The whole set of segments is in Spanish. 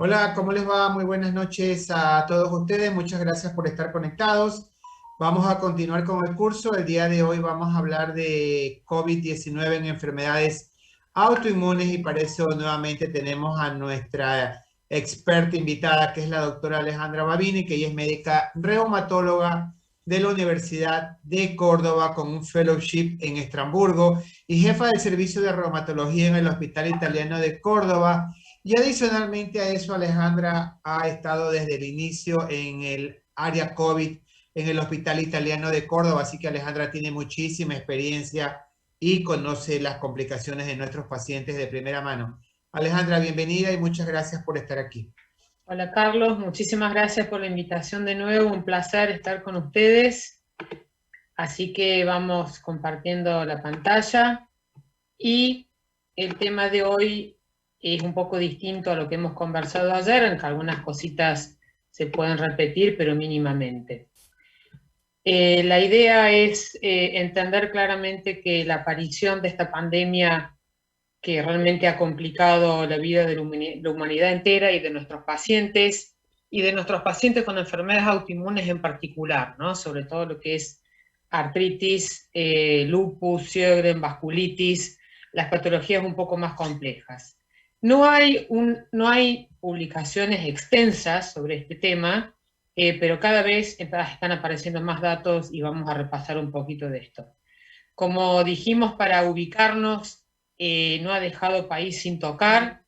Hola, ¿cómo les va? Muy buenas noches a todos ustedes. Muchas gracias por estar conectados. Vamos a continuar con el curso. El día de hoy vamos a hablar de COVID-19 en enfermedades autoinmunes y para eso nuevamente tenemos a nuestra experta invitada, que es la doctora Alejandra Babini, que ella es médica reumatóloga de la Universidad de Córdoba con un fellowship en Estrasburgo y jefa del servicio de reumatología en el Hospital Italiano de Córdoba. Y adicionalmente a eso, Alejandra ha estado desde el inicio en el área COVID en el Hospital Italiano de Córdoba, así que Alejandra tiene muchísima experiencia y conoce las complicaciones de nuestros pacientes de primera mano. Alejandra, bienvenida y muchas gracias por estar aquí. Hola Carlos, muchísimas gracias por la invitación de nuevo, un placer estar con ustedes. Así que vamos compartiendo la pantalla y el tema de hoy es un poco distinto a lo que hemos conversado ayer, en que algunas cositas se pueden repetir, pero mínimamente. La idea es entender claramente que la aparición de esta pandemia que realmente ha complicado la vida de la humanidad entera y de nuestros pacientes con enfermedades autoinmunes en particular, ¿no? Sobre todo lo que es artritis, lupus, Sjögren, vasculitis, las patologías un poco más complejas. No hay publicaciones extensas sobre este tema, pero cada vez están apareciendo más datos y vamos a repasar un poquito de esto. Como dijimos, para ubicarnos, no ha dejado país sin tocar.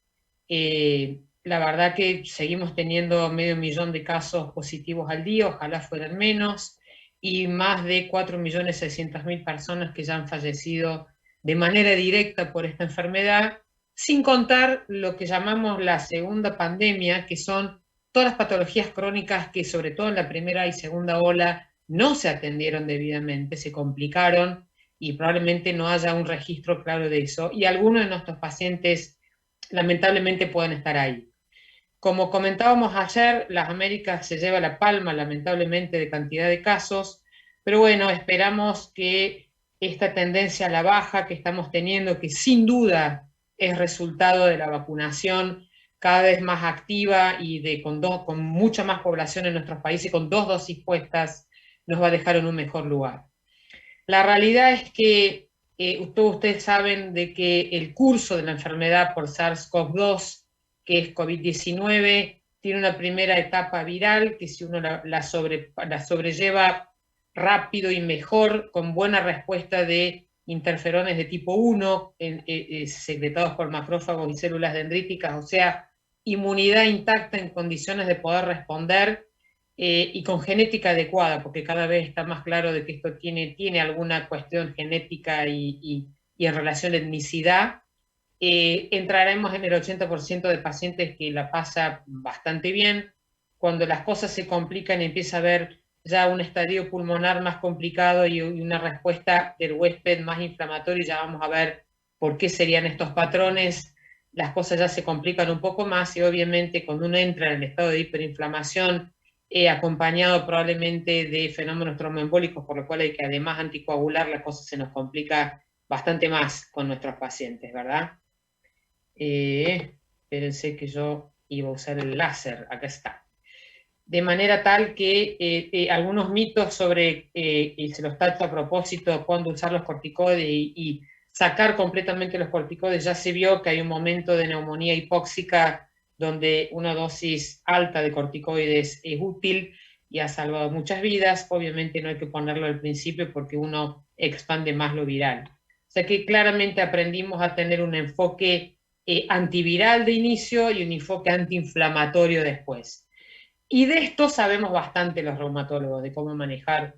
La verdad que seguimos teniendo 500.000 de casos positivos al día, ojalá fueran menos, y más de 4.600.000 personas que ya han fallecido de manera directa por esta enfermedad, sin contar lo que llamamos la segunda pandemia, que son todas las patologías crónicas que sobre todo en la primera y segunda ola no se atendieron debidamente, se complicaron, y probablemente no haya un registro claro de eso, y algunos de nuestros pacientes lamentablemente pueden estar ahí. Como comentábamos ayer, las Américas se lleva la palma lamentablemente de cantidad de casos, pero bueno, esperamos que esta tendencia a la baja que estamos teniendo, que sin duda es resultado de la vacunación cada vez más activa y con mucha más población en nuestros países, con 2 dosis puestas, nos va a dejar en un mejor lugar. La realidad es que todos ustedes saben de que el curso de la enfermedad por SARS-CoV-2, que es COVID-19, tiene una primera etapa viral que si uno la sobrelleva rápido y mejor, con buena respuesta de interferones de tipo 1, secretados por macrófagos y células dendríticas, o sea, inmunidad intacta en condiciones de poder responder, y con genética adecuada, porque cada vez está más claro de que esto tiene alguna cuestión genética y en relación a etnicidad. Entraremos en el 80% de pacientes que la pasa bastante bien. Cuando las cosas se complican y empieza a haber ya un estadio pulmonar más complicado y una respuesta del huésped más inflamatoria, ya vamos a ver por qué serían estos patrones. Las cosas ya se complican un poco más y obviamente cuando uno entra en el estado de hiperinflamación, acompañado probablemente de fenómenos tromboembólicos, por lo cual hay que además anticoagular, la cosa se nos complica bastante más con nuestros pacientes, ¿verdad? Espérense que yo iba a usar el láser, acá está. De manera tal que algunos mitos sobre, y se los tacho a propósito, cuándo usar los corticoides y sacar completamente los corticoides, ya se vio que hay un momento de neumonía hipóxica donde una dosis alta de corticoides es útil y ha salvado muchas vidas. Obviamente no hay que ponerlo al principio porque uno expande más lo viral. O sea que claramente aprendimos a tener un enfoque antiviral de inicio y un enfoque antiinflamatorio después. Y de esto sabemos bastante los reumatólogos, de cómo manejar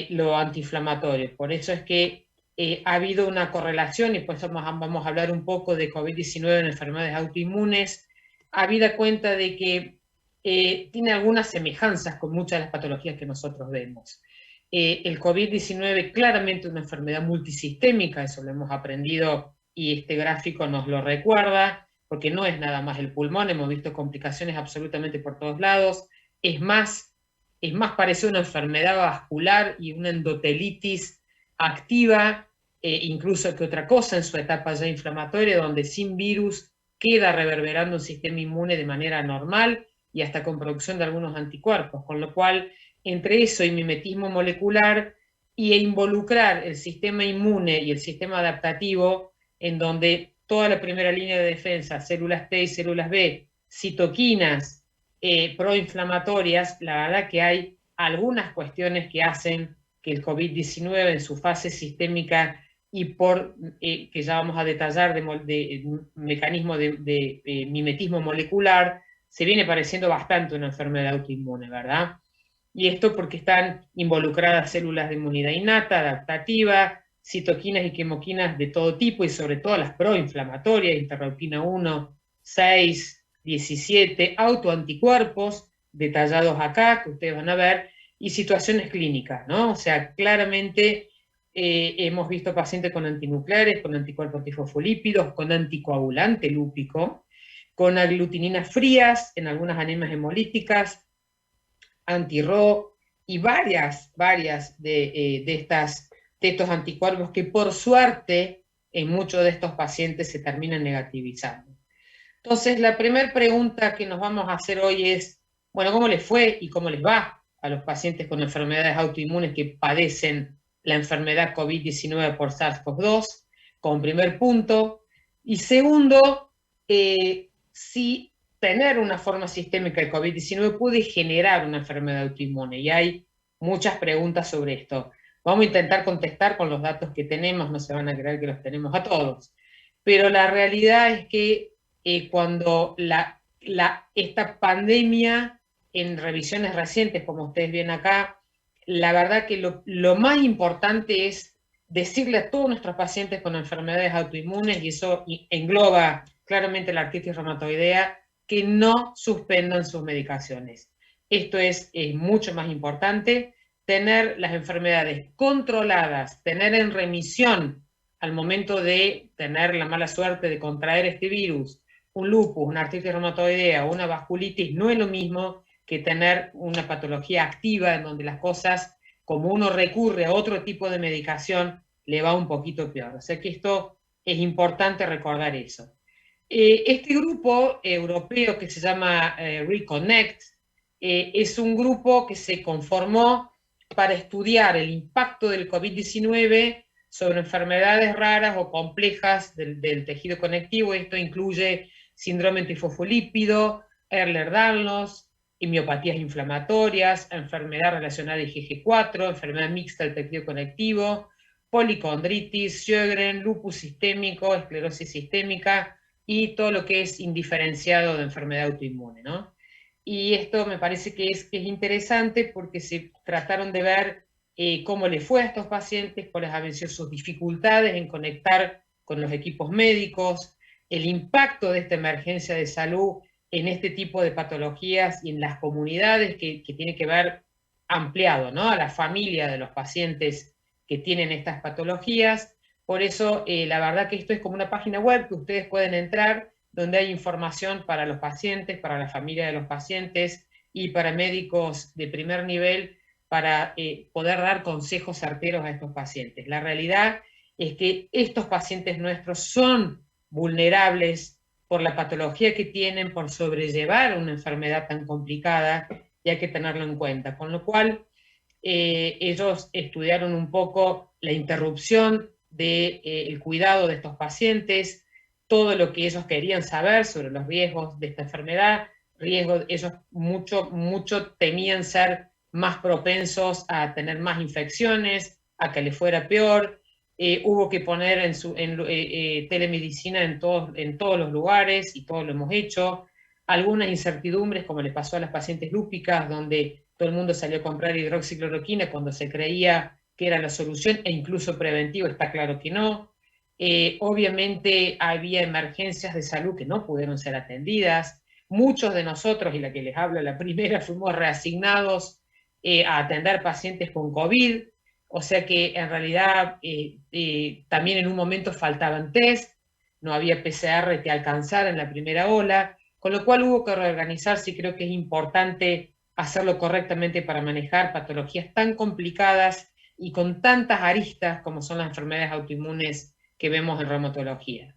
lo antiinflamatorio. Por eso es que ha habido una correlación, y por eso vamos a hablar un poco de COVID-19 en enfermedades autoinmunes, habida cuenta de que tiene algunas semejanzas con muchas de las patologías que nosotros vemos. El COVID-19 claramente es una enfermedad multisistémica, eso lo hemos aprendido y este gráfico nos lo recuerda, porque no es nada más el pulmón, hemos visto complicaciones absolutamente por todos lados, es más parecido a una enfermedad vascular y una endotelitis activa, incluso que otra cosa en su etapa ya inflamatoria, donde sin virus queda reverberando un sistema inmune de manera normal y hasta con producción de algunos anticuerpos, con lo cual entre eso y mimetismo molecular e involucrar el sistema inmune y el sistema adaptativo, en donde toda la primera línea de defensa, células T y células B, citoquinas proinflamatorias, la verdad que hay algunas cuestiones que hacen que el COVID-19 en su fase sistémica y que ya vamos a detallar de mecanismo de mimetismo molecular, se viene pareciendo bastante a una enfermedad autoinmune, ¿verdad? Y esto porque están involucradas células de inmunidad innata, adaptativa, citoquinas y quimoquinas de todo tipo, y sobre todo las proinflamatorias, interleuquina 1, 6, 17, autoanticuerpos, detallados acá, que ustedes van a ver, y situaciones clínicas, ¿no? O sea, claramente hemos visto pacientes con antinucleares, con anticuerpos antifosfolípidos, con anticoagulante lúpico, con aglutininas frías en algunas anemias hemolíticas, anti-RO y varias de estos anticuerpos que por suerte en muchos de estos pacientes se terminan negativizando. Entonces, la primera pregunta que nos vamos a hacer hoy es, bueno, ¿cómo les fue y cómo les va a los pacientes con enfermedades autoinmunes que padecen la enfermedad COVID-19 por SARS-CoV-2? Como primer punto. Y segundo, si tener una forma sistémica de COVID-19 puede generar una enfermedad autoinmune. Y hay muchas preguntas sobre esto. Vamos a intentar contestar con los datos que tenemos, no se van a creer que los tenemos a todos. Pero la realidad es que cuando esta pandemia, en revisiones recientes, como ustedes ven acá, la verdad que lo más importante es decirle a todos nuestros pacientes con enfermedades autoinmunes, y eso engloba claramente la artritis reumatoidea, que no suspendan sus medicaciones. Esto es mucho más importante, tener las enfermedades controladas, tener en remisión al momento de tener la mala suerte de contraer este virus, un lupus, una artritis reumatoidea o una vasculitis, no es lo mismo que tener una patología activa en donde las cosas, como uno recurre a otro tipo de medicación, le va un poquito peor. O sea que esto es importante recordar eso. Este grupo europeo que se llama Reconnect es un grupo que se conformó para estudiar el impacto del COVID-19 sobre enfermedades raras o complejas del tejido conectivo. Esto incluye síndrome antifosfolípido, Ehlers-Danlos, miopatías inflamatorias, enfermedad relacionada a IgG4, enfermedad mixta del tejido conectivo, policondritis, Sjögren, lupus sistémico, esclerosis sistémica y todo lo que es indiferenciado de enfermedad autoinmune, ¿no? Y esto me parece que es interesante porque se trataron de ver cómo le fue a estos pacientes, cuáles habían sido sus dificultades en conectar con los equipos médicos, el impacto de esta emergencia de salud en este tipo de patologías y en las comunidades que tiene que ver ampliado, ¿no? A la familia de los pacientes que tienen estas patologías. Por eso, la verdad que esto es como una página web que ustedes pueden entrar, donde hay información para los pacientes, para la familia de los pacientes y para médicos de primer nivel para poder dar consejos certeros a estos pacientes. La realidad es que estos pacientes nuestros son vulnerables por la patología que tienen, por sobrellevar una enfermedad tan complicada, y hay que tenerlo en cuenta. Con lo cual, ellos estudiaron un poco la interrupción del cuidado de estos pacientes, todo lo que ellos querían saber sobre los riesgos de esta enfermedad, ellos mucho temían ser más propensos a tener más infecciones, a que les fuera peor. Hubo que poner telemedicina en todos los lugares, y todos lo hemos hecho. Algunas incertidumbres, como le pasó a las pacientes lúpicas, donde todo el mundo salió a comprar hidroxicloroquina cuando se creía que era la solución, e incluso preventivo, está claro que no. Obviamente había emergencias de salud que no pudieron ser atendidas. Muchos de nosotros, y la que les hablo la primera, fuimos reasignados a atender pacientes con COVID, o sea que en realidad también en un momento faltaban test, no había PCR que alcanzara en la primera ola, con lo cual hubo que reorganizarse, y creo que es importante hacerlo correctamente para manejar patologías tan complicadas y con tantas aristas como son las enfermedades autoinmunes que vemos en reumatología.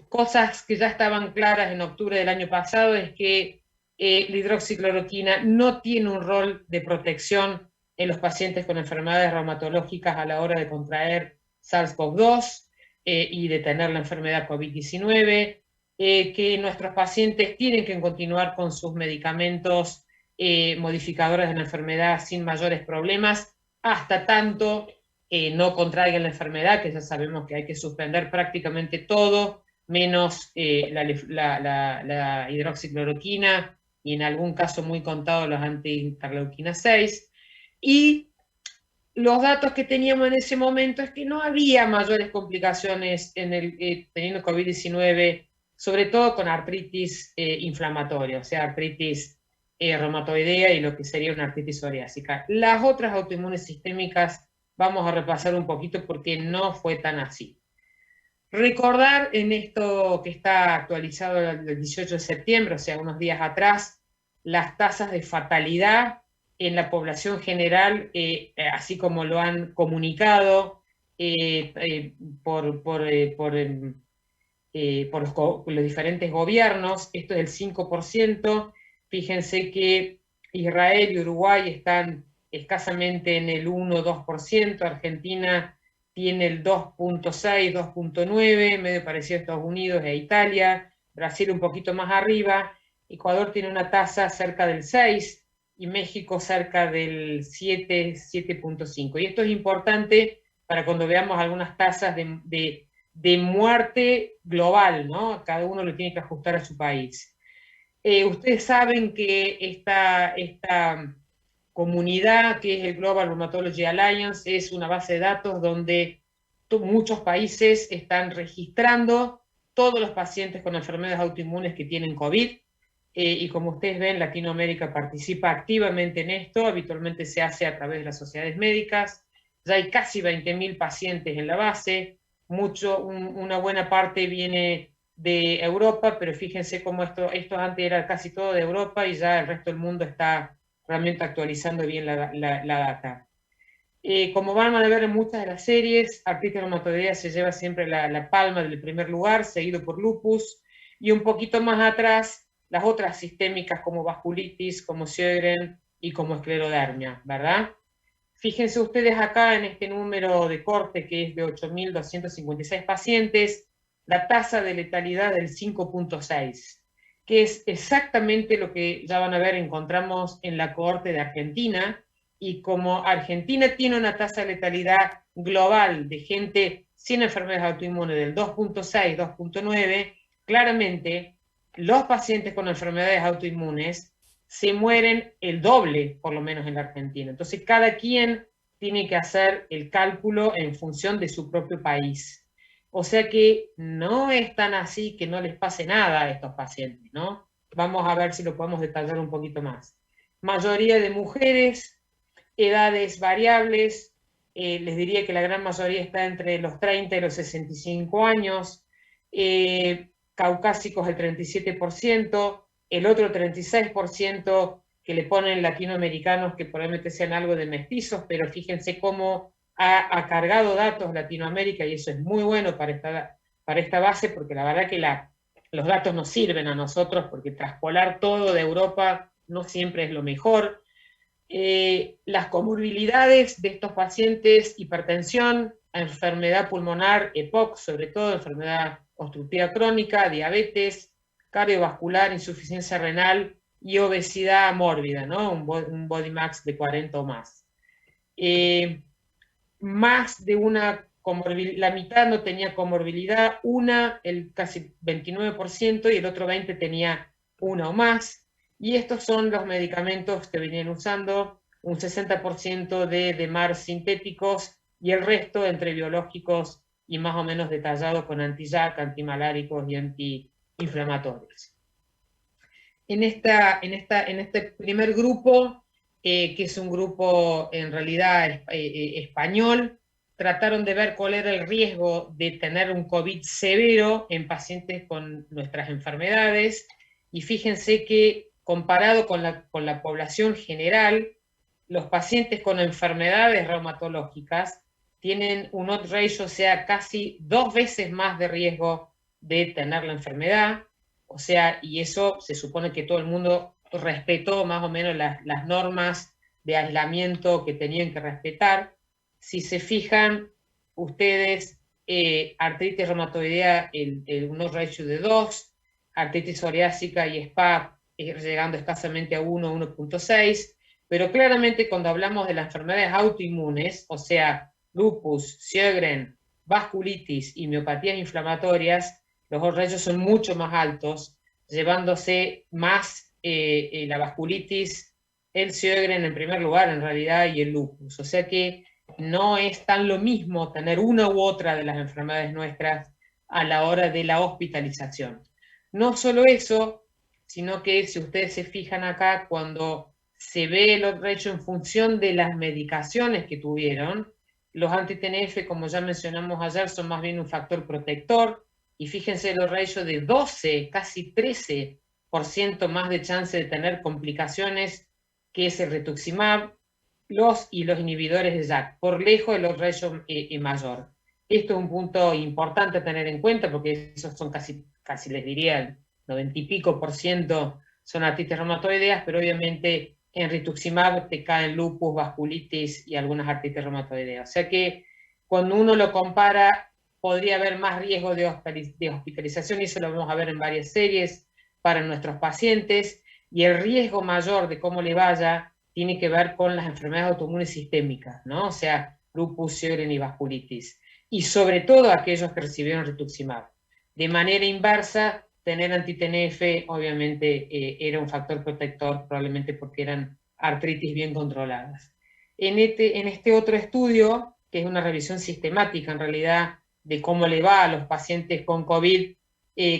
cosas que ya estaban claras en octubre del año pasado es que la hidroxicloroquina no tiene un rol de protección en los pacientes con enfermedades reumatológicas a la hora de contraer SARS-CoV-2 y de tener la enfermedad COVID-19, que nuestros pacientes tienen que continuar con sus medicamentos modificadores de la enfermedad sin mayores problemas, hasta tanto no contraigan la enfermedad, que ya sabemos que hay que suspender prácticamente todo, menos la hidroxicloroquina y en algún caso muy contado los anti-interleuquina 6. Y los datos que teníamos en ese momento es que no había mayores complicaciones teniendo COVID-19, sobre todo con artritis inflamatoria, o sea, artritis reumatoidea y lo que sería una artritis psoriásica. Las otras autoinmunes sistémicas vamos a repasar un poquito porque no fue tan así. Recordar en esto que está actualizado el 18 de septiembre, o sea, unos días atrás, las tasas de fatalidad en la población general, así como lo han comunicado por los diferentes gobiernos. Esto es el 5%. Fíjense que Israel y Uruguay están escasamente en el 1-2%, Argentina tiene el 2.6, 2.9, medio parecido a Estados Unidos e Italia, Brasil un poquito más arriba, Ecuador tiene una tasa cerca del 6 y México cerca del 7, 7.5. Y esto es importante para cuando veamos algunas tasas de muerte global, ¿no? Cada uno lo tiene que ajustar a su país. Ustedes saben que esta comunidad, que es el Global Rheumatology Alliance, es una base de datos donde muchos países están registrando todos los pacientes con enfermedades autoinmunes que tienen COVID, y como ustedes ven, Latinoamérica participa activamente en esto, habitualmente se hace a través de las sociedades médicas, ya hay casi 20.000 pacientes en la base, una buena parte viene de Europa, pero fíjense cómo esto antes era casi todo de Europa y ya el resto del mundo está realmente actualizando bien la data. Como van a ver en muchas de las series, artritis reumatoidea se lleva siempre la palma del primer lugar, seguido por lupus, y un poquito más atrás las otras sistémicas como vasculitis, como Sjögren y como esclerodermia, ¿verdad? Fíjense ustedes acá en este número de corte que es de 8.256 pacientes, la tasa de letalidad del 5.6, que es exactamente lo que ya van a ver, encontramos en la cohorte de Argentina, y como Argentina tiene una tasa de letalidad global de gente sin enfermedades autoinmunes del 2.6, 2.9, claramente los pacientes con enfermedades autoinmunes se mueren el doble, por lo menos en la Argentina. Entonces, cada quien tiene que hacer el cálculo en función de su propio país. O sea que no es tan así que no les pase nada a estos pacientes, ¿no? Vamos a ver si lo podemos detallar un poquito más. Mayoría de mujeres, edades variables, les diría que la gran mayoría está entre los 30 y los 65 años, caucásicos el 37%, el otro 36% que le ponen latinoamericanos que probablemente sean algo de mestizos, pero fíjense cómo ha cargado datos Latinoamérica y eso es muy bueno para esta base, porque la verdad que los datos nos sirven a nosotros porque traspolar todo de Europa no siempre es lo mejor. Las comorbilidades de estos pacientes, hipertensión, enfermedad pulmonar, EPOC, sobre todo enfermedad obstructiva crónica, diabetes, cardiovascular, insuficiencia renal y obesidad mórbida, ¿no? Un body mass de 40 o más. Más de una comorbilidad, la mitad no tenía comorbilidad, el casi 29%, y el otro 20% tenía una o más. Y estos son los medicamentos que venían usando, un 60% de DMARD sintéticos y el resto entre biológicos y más o menos detallado con anti-JAK, antimaláricos y antiinflamatorios. En este primer grupo, que es un grupo en realidad español, trataron de ver cuál era el riesgo de tener un COVID severo en pacientes con nuestras enfermedades, y fíjense que comparado con la población general, los pacientes con enfermedades reumatológicas tienen un odds ratio, o sea, casi 2 veces más de riesgo de tener la enfermedad, o sea, y eso se supone que todo el mundo respetó más o menos las normas de aislamiento que tenían que respetar. Si se fijan ustedes, artritis reumatoidea, un ratio de 2, artritis psoriásica y SPA llegando escasamente a 1, 1.6, pero claramente cuando hablamos de las enfermedades autoinmunes, o sea, lupus, Sjögren, vasculitis y miopatías inflamatorias, los rayos son mucho más altos, llevándose más la vasculitis, el Sjögren en primer lugar en realidad y el lupus. O sea que no es tan lo mismo tener una u otra de las enfermedades nuestras a la hora de la hospitalización. No solo eso, sino que si ustedes se fijan acá, cuando se ve el odds ratio en función de las medicaciones que tuvieron, los anti-TNF, como ya mencionamos ayer, son más bien un factor protector, y fíjense el odds ratio de 12, casi 13% más de chance de tener complicaciones que es el rituximab, los inhibidores de JAK, por lejos el odds ratio mayor. Esto es un punto importante a tener en cuenta, porque esos son casi les diría, el 90 y pico % son artritis reumatoideas, pero obviamente en rituximab te caen lupus, vasculitis y algunas artritis reumatoideas. O sea que cuando uno lo compara, podría haber más riesgo de hospitalización, y eso lo vamos a ver en varias series para nuestros pacientes, y el riesgo mayor de cómo le vaya tiene que ver con las enfermedades autoinmunes sistémicas, ¿no? O sea, lupus, Sjögren y vasculitis, y sobre todo aquellos que recibieron rituximab. De manera inversa, tener anti-TNF obviamente era un factor protector, probablemente porque eran artritis bien controladas. En este otro estudio, que es una revisión sistemática en realidad de cómo le va a los pacientes con COVID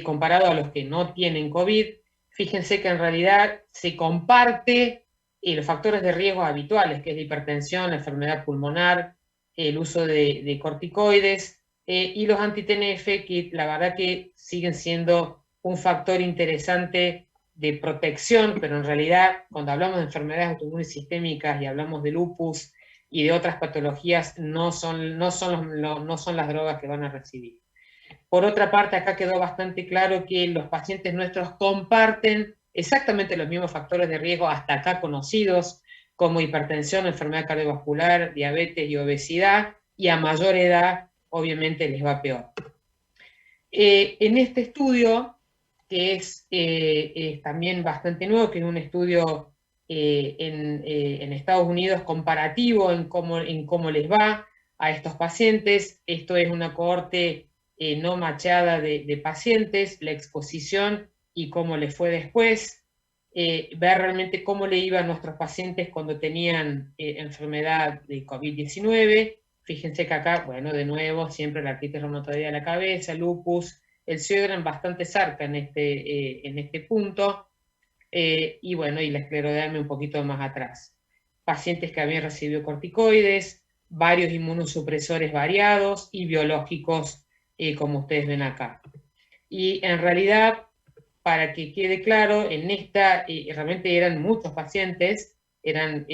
comparado a los que no tienen COVID, fíjense que en realidad se comparte los factores de riesgo habituales, que es la hipertensión, la enfermedad pulmonar, el uso de corticoides, y los anti-TNF, que la verdad que siguen siendo un factor interesante de protección, pero en realidad cuando hablamos de enfermedades autoinmunes sistémicas y hablamos de lupus y de otras patologías, no son las drogas que van a recibir. Por otra parte, acá quedó bastante claro que los pacientes nuestros comparten exactamente los mismos factores de riesgo hasta acá conocidos, como hipertensión, enfermedad cardiovascular, diabetes y obesidad, y a mayor edad obviamente les va peor. En este estudio, que es también bastante nuevo, que es un estudio en Estados Unidos comparativo en cómo les va a estos pacientes, esto es una cohorte no machada de pacientes, la exposición y cómo les fue después, ver realmente cómo le iba a nuestros pacientes cuando tenían enfermedad de COVID-19. Fíjense que acá, bueno, de nuevo, siempre la artritis reumatoidea de la cabeza, lupus, el Sjögren bastante cerca en este punto, y bueno, y la esclerodermia un poquito más atrás. Pacientes que habían recibido corticoides, varios inmunosupresores variados y biológicos, como ustedes ven acá. Y en realidad, para que quede claro, en esta realmente eran muchos pacientes, eran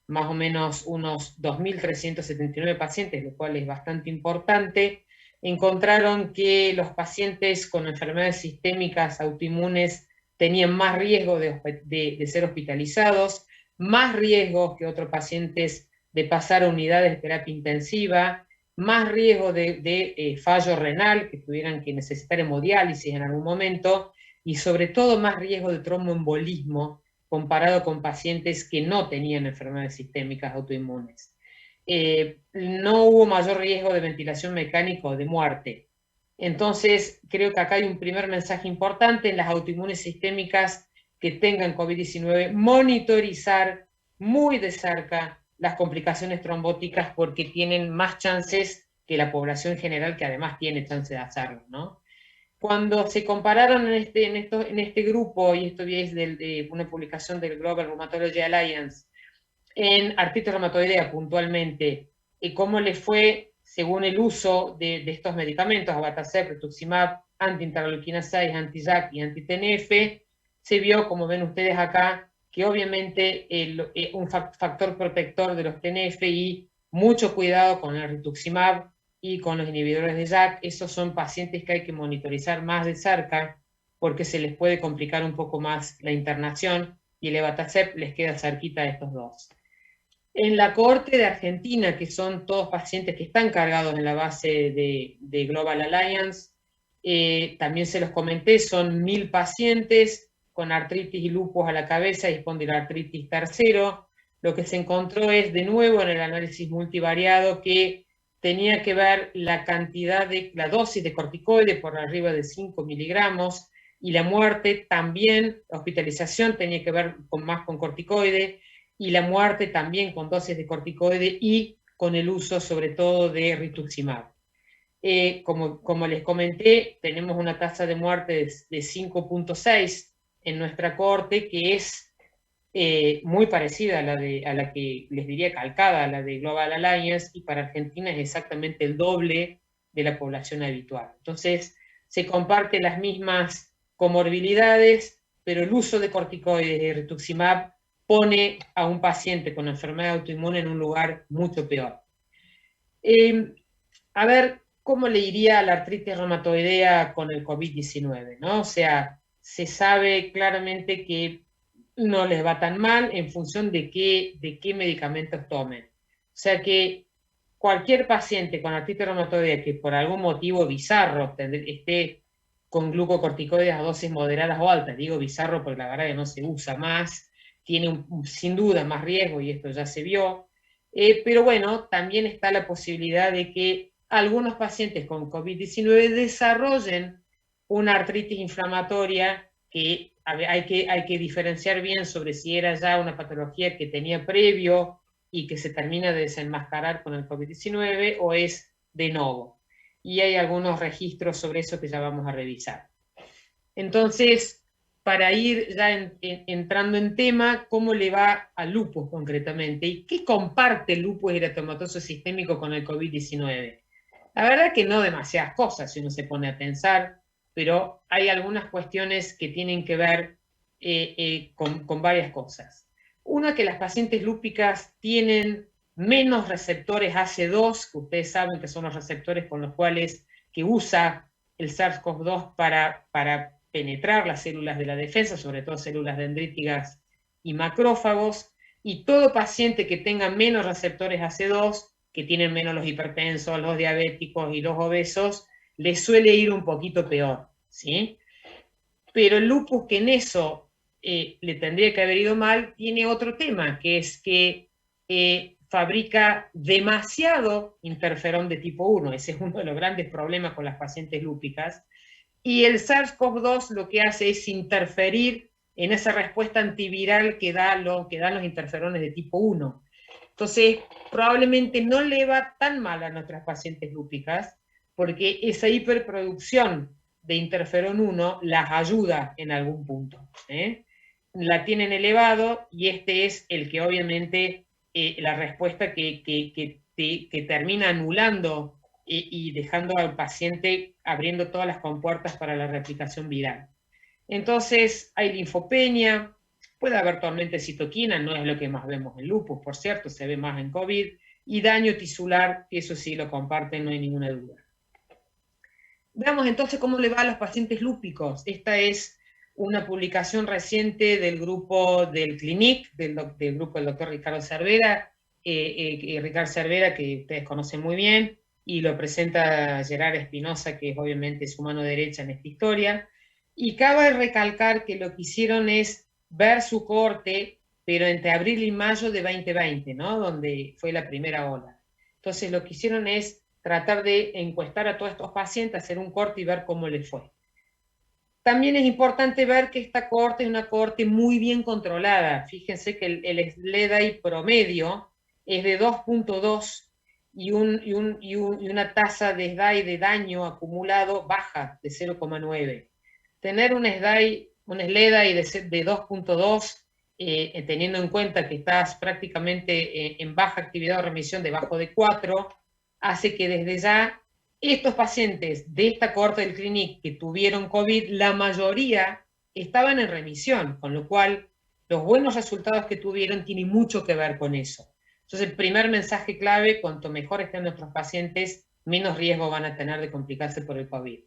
más o menos unos 2.379 pacientes, lo cual es bastante importante. Encontraron que los pacientes con enfermedades sistémicas autoinmunes tenían más riesgo de ser hospitalizados, más riesgo que otros pacientes de pasar a unidades de terapia intensiva, más riesgo de fallo renal, que tuvieran que necesitar hemodiálisis en algún momento, y sobre todo más riesgo de tromboembolismo comparado con pacientes que no tenían enfermedades sistémicas autoinmunes. No hubo mayor riesgo de ventilación mecánica o de muerte. Entonces, creo que acá hay un primer mensaje importante en las autoinmunes sistémicas que tengan COVID-19, monitorizar muy de cerca las complicaciones trombóticas, porque tienen más chances que la población general, que además tiene chance de hacerlo, ¿no? Cuando se compararon en este grupo, y esto es de una publicación del Global Rheumatology Alliance, en artritis reumatoidea puntualmente, cómo les fue según el uso de estos medicamentos, abatacept, rituximab, anti-interleuquina 6, anti-JAK y anti-TNF, se vio, como ven ustedes acá, que obviamente un factor protector de los TNF, y mucho cuidado con el rituximab, y con los inhibidores de JAK, esos son pacientes que hay que monitorizar más de cerca porque se les puede complicar un poco más la internación, y el Evatacep les queda cerquita a estos dos. En la cohorte de Argentina, que son todos pacientes que están cargados en la base de Global Alliance, también se los comenté, son 1000 pacientes con artritis y lupus a la cabeza y espondiloartritis tercero. Lo que se encontró es, de nuevo, en el análisis multivariado, que tenía que ver la cantidad de, la dosis de corticoide por arriba de 5 miligramos, y la muerte también, la hospitalización tenía que ver más con corticoide, y la muerte también con dosis de corticoide y con el uso sobre todo de rituximab. Como les comenté, tenemos una tasa de muerte de 5.6 en nuestra cohorte, que es muy parecida a la que les diría calcada, a la de Global Alliance, y para Argentina es exactamente el doble de la población habitual. Entonces, se comparten las mismas comorbilidades, pero el uso de corticoides y rituximab pone a un paciente con enfermedad autoinmune en un lugar mucho peor. A ver, ¿cómo le iría a la artritis reumatoidea con el COVID-19? ¿no? O sea, se sabe claramente que no les va tan mal en función de qué medicamentos tomen. O sea que cualquier paciente con artritis reumatoidea que por algún motivo bizarro esté con glucocorticoides a dosis moderadas o altas, digo bizarro porque la verdad que no se usa más, tiene sin duda más riesgo, y esto ya se vio, pero bueno, también está la posibilidad de que algunos pacientes con COVID-19 desarrollen una artritis inflamatoria que hay que diferenciar bien sobre si era ya una patología que tenía previo y que se termina de desenmascarar con el COVID-19 o es de nuevo. Y hay algunos registros sobre eso que ya vamos a revisar. Entonces, para ir ya entrando en tema, ¿cómo le va al lupus concretamente? ¿Y qué comparte el lupus eritematoso sistémico con el COVID-19? La verdad que no demasiadas cosas si uno se pone a pensar, pero hay algunas cuestiones que tienen que ver con varias cosas. Una, que las pacientes lúpicas tienen menos receptores AC2, que ustedes saben que son los receptores con los cuales que usa el SARS-CoV-2 para penetrar las células de la defensa, sobre todo células dendríticas y macrófagos, y todo paciente que tenga menos receptores AC2, que tienen menos los hipertensos, los diabéticos y los obesos, les suele ir un poquito peor, ¿sí? Pero el lupus, que en eso le tendría que haber ido mal, tiene otro tema, que es que fabrica demasiado interferón de tipo 1. Ese es uno de los grandes problemas con las pacientes lúpicas. Y el SARS-CoV-2 lo que hace es interferir en esa respuesta antiviral que dan los interferones de tipo 1. Entonces, probablemente no le va tan mal a nuestras pacientes lúpicas, porque esa hiperproducción de interferón 1 las ayuda en algún punto. La tienen elevado, y este es el que obviamente la respuesta que termina anulando y dejando al paciente abriendo todas las compuertas para la replicación viral. Entonces hay linfopenia, puede haber tormenta de citoquina, no es lo que más vemos en lupus, por cierto, se ve más en COVID, y daño tisular, que eso sí lo comparten, no hay ninguna duda. Veamos entonces cómo le va a los pacientes lúpicos. Esta es una publicación reciente del grupo del CLINIC, del grupo del doctor Ricardo Cervera, Ricardo Cervera, que ustedes conocen muy bien, y lo presenta Gerard Espinosa, que es obviamente su mano derecha en esta historia. Y cabe recalcar que lo que hicieron es ver su cohorte, pero entre abril y mayo de 2020, ¿no? Donde fue la primera ola. Entonces lo que hicieron es tratar de encuestar a todos estos pacientes, hacer un corte y ver cómo les fue. También es importante ver que esta cohorte es una cohorte muy bien controlada. Fíjense que el SLEDAI promedio es de 2.2 y una tasa de SDAI de daño acumulado baja de 0,9. Tener un SLEDAI de 2.2, teniendo en cuenta que estás prácticamente en baja actividad o remisión debajo de 4, hace que desde ya estos pacientes de esta cohorte del CLINIC que tuvieron COVID, la mayoría estaban en remisión, con lo cual los buenos resultados que tuvieron tienen mucho que ver con eso. Entonces, el primer mensaje clave: cuanto mejor estén nuestros pacientes, menos riesgo van a tener de complicarse por el COVID.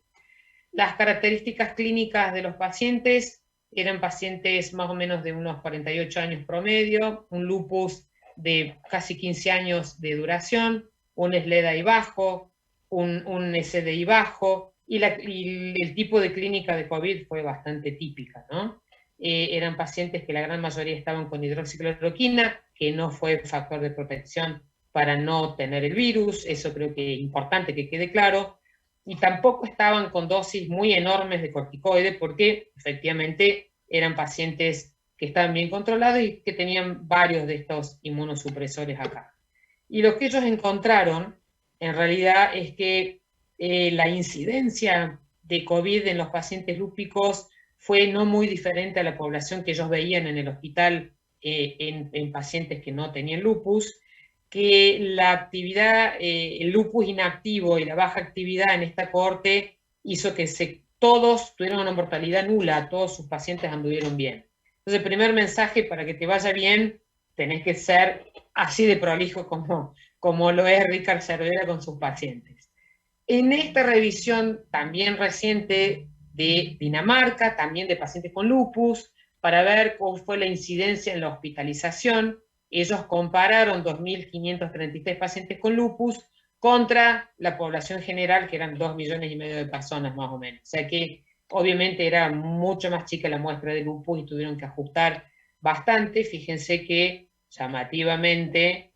Las características clínicas de los pacientes eran pacientes más o menos de unos 48 años promedio, un lupus de casi 15 años de duración, un SLEDAI bajo, un SDI bajo, y el tipo de clínica de COVID fue bastante típica, ¿no? Eran pacientes que la gran mayoría estaban con hidroxicloroquina, que no fue factor de protección para no tener el virus, eso creo que es importante que quede claro, y tampoco estaban con dosis muy enormes de corticoides, porque efectivamente eran pacientes que estaban bien controlados y que tenían varios de estos inmunosupresores acá. Y lo que ellos encontraron, en realidad, es que la incidencia de COVID en los pacientes lúpicos fue no muy diferente a la población que ellos veían en el hospital en pacientes que no tenían lupus, que la actividad, el lupus inactivo y la baja actividad en esta cohorte hizo que todos tuvieron una mortalidad nula, todos sus pacientes anduvieron bien. Entonces, el primer mensaje, para que te vaya bien, tenés que ser así de prolijo como lo es Ricard Cervera con sus pacientes. En esta revisión también reciente de Dinamarca, también de pacientes con lupus, para ver cómo fue la incidencia en la hospitalización, ellos compararon 2.533 pacientes con lupus contra la población general, que eran 2,5 millones de personas más o menos. O sea que obviamente era mucho más chica la muestra de lupus y tuvieron que ajustar bastante. Fíjense que llamativamente,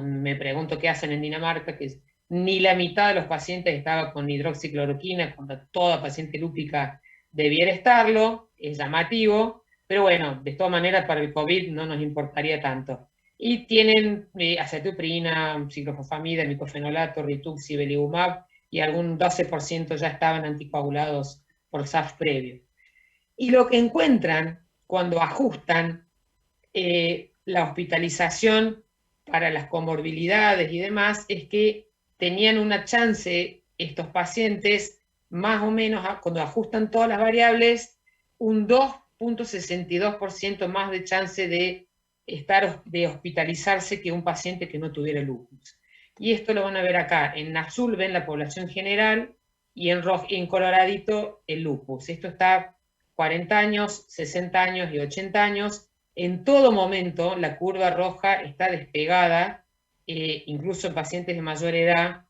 me pregunto qué hacen en Dinamarca, que ni la mitad de los pacientes estaba con hidroxicloroquina, cuando toda paciente lúpica debiera estarlo, es llamativo, pero bueno, de todas maneras para el COVID no nos importaría tanto. Y tienen acetoprina, ciclofosfamida, micofenolato, rituxi, belimumab, y algún 12% ya estaban anticoagulados por SAF previo. Y lo que encuentran cuando ajustan la hospitalización para las comorbilidades y demás es que tenían una chance estos pacientes, más o menos, cuando ajustan todas las variables, un 2,62% más de chance de hospitalizarse que un paciente que no tuviera lupus. Y esto lo van a ver acá. En azul ven la población general y en coloradito el lupus. Esto está 40 años, 60 años y 80 años. En todo momento la curva roja está despegada, incluso en pacientes de mayor edad,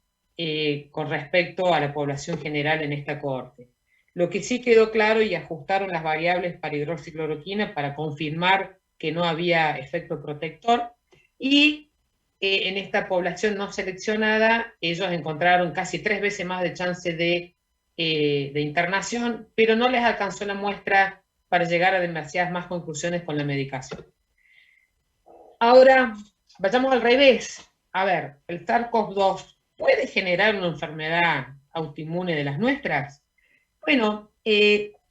con respecto a la población general en esta cohorte. Lo que sí quedó claro, y ajustaron las variables para hidroxicloroquina para confirmar que no había efecto protector, y en esta población no seleccionada ellos encontraron casi 3 veces más de chance de internación, pero no les alcanzó la muestra para llegar a demasiadas más conclusiones con la medicación. Ahora, vayamos al revés. A ver, ¿el SARS-CoV-2 puede generar una enfermedad autoinmune de las nuestras? Bueno,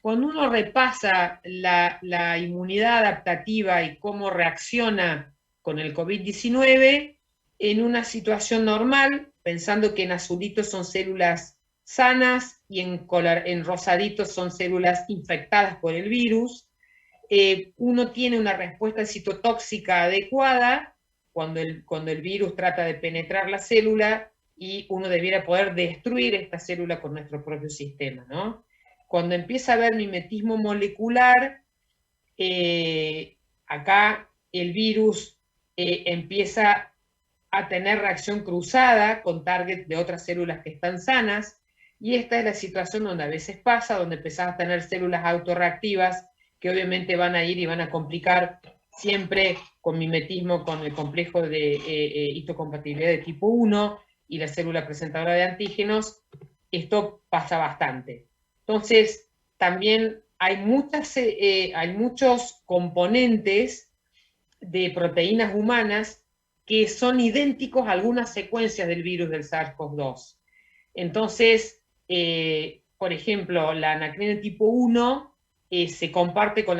cuando uno repasa la inmunidad adaptativa y cómo reacciona con el COVID-19, en una situación normal, pensando que en azulito son células sanas y en rosadito son células infectadas por el virus, uno tiene una respuesta citotóxica adecuada cuando el virus trata de penetrar la célula, y uno debiera poder destruir esta célula con nuestro propio sistema, ¿no? Cuando empieza a haber mimetismo molecular, acá el virus empieza a tener reacción cruzada con target de otras células que están sanas, y esta es la situación donde a veces pasa, donde empezás a tener células autorreactivas que obviamente van a ir y van a complicar, siempre con mimetismo con el complejo de histocompatibilidad de tipo 1 y la célula presentadora de antígenos. Esto pasa bastante. Entonces, también hay muchos componentes de proteínas humanas que son idénticos a algunas secuencias del virus del SARS-CoV-2. Entonces, por ejemplo, la anacrina tipo 1 se comparte con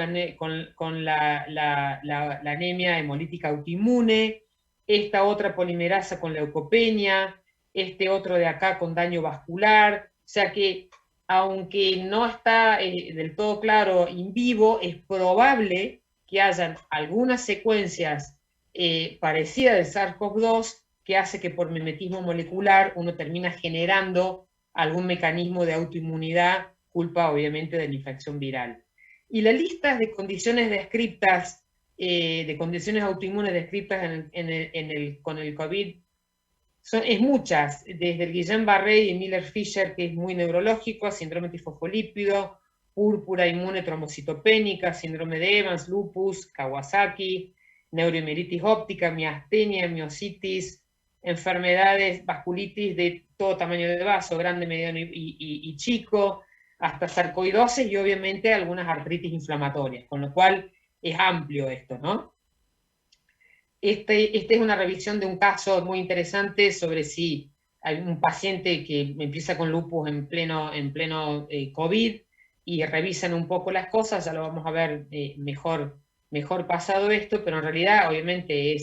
la anemia hemolítica autoinmune, esta otra polimerasa con leucopenia, este otro de acá con daño vascular. O sea que, aunque no está del todo claro in vivo, es probable que hayan algunas secuencias parecidas del SARS-CoV-2 que hace que por mimetismo molecular uno termina generando algún mecanismo de autoinmunidad, culpa obviamente de la infección viral. Y la lista de condiciones descritas, de condiciones autoinmunes descritas con el COVID, es muchas, desde el Guillain-Barré y Miller-Fisher, que es muy neurológico, síndrome tifosfolípido, púrpura inmune trombocitopénica, síndrome de Evans, lupus, Kawasaki, neurohemeritis óptica, miastenia, miositis, enfermedades, vasculitis de todo tamaño de vaso, grande, mediano y chico, hasta sarcoidosis y obviamente algunas artritis inflamatorias, con lo cual es amplio esto, ¿no? Esta es una revisión de un caso muy interesante sobre si hay un paciente que empieza con lupus en pleno COVID y revisan un poco las cosas, ya lo vamos a ver mejor pasado esto, pero en realidad obviamente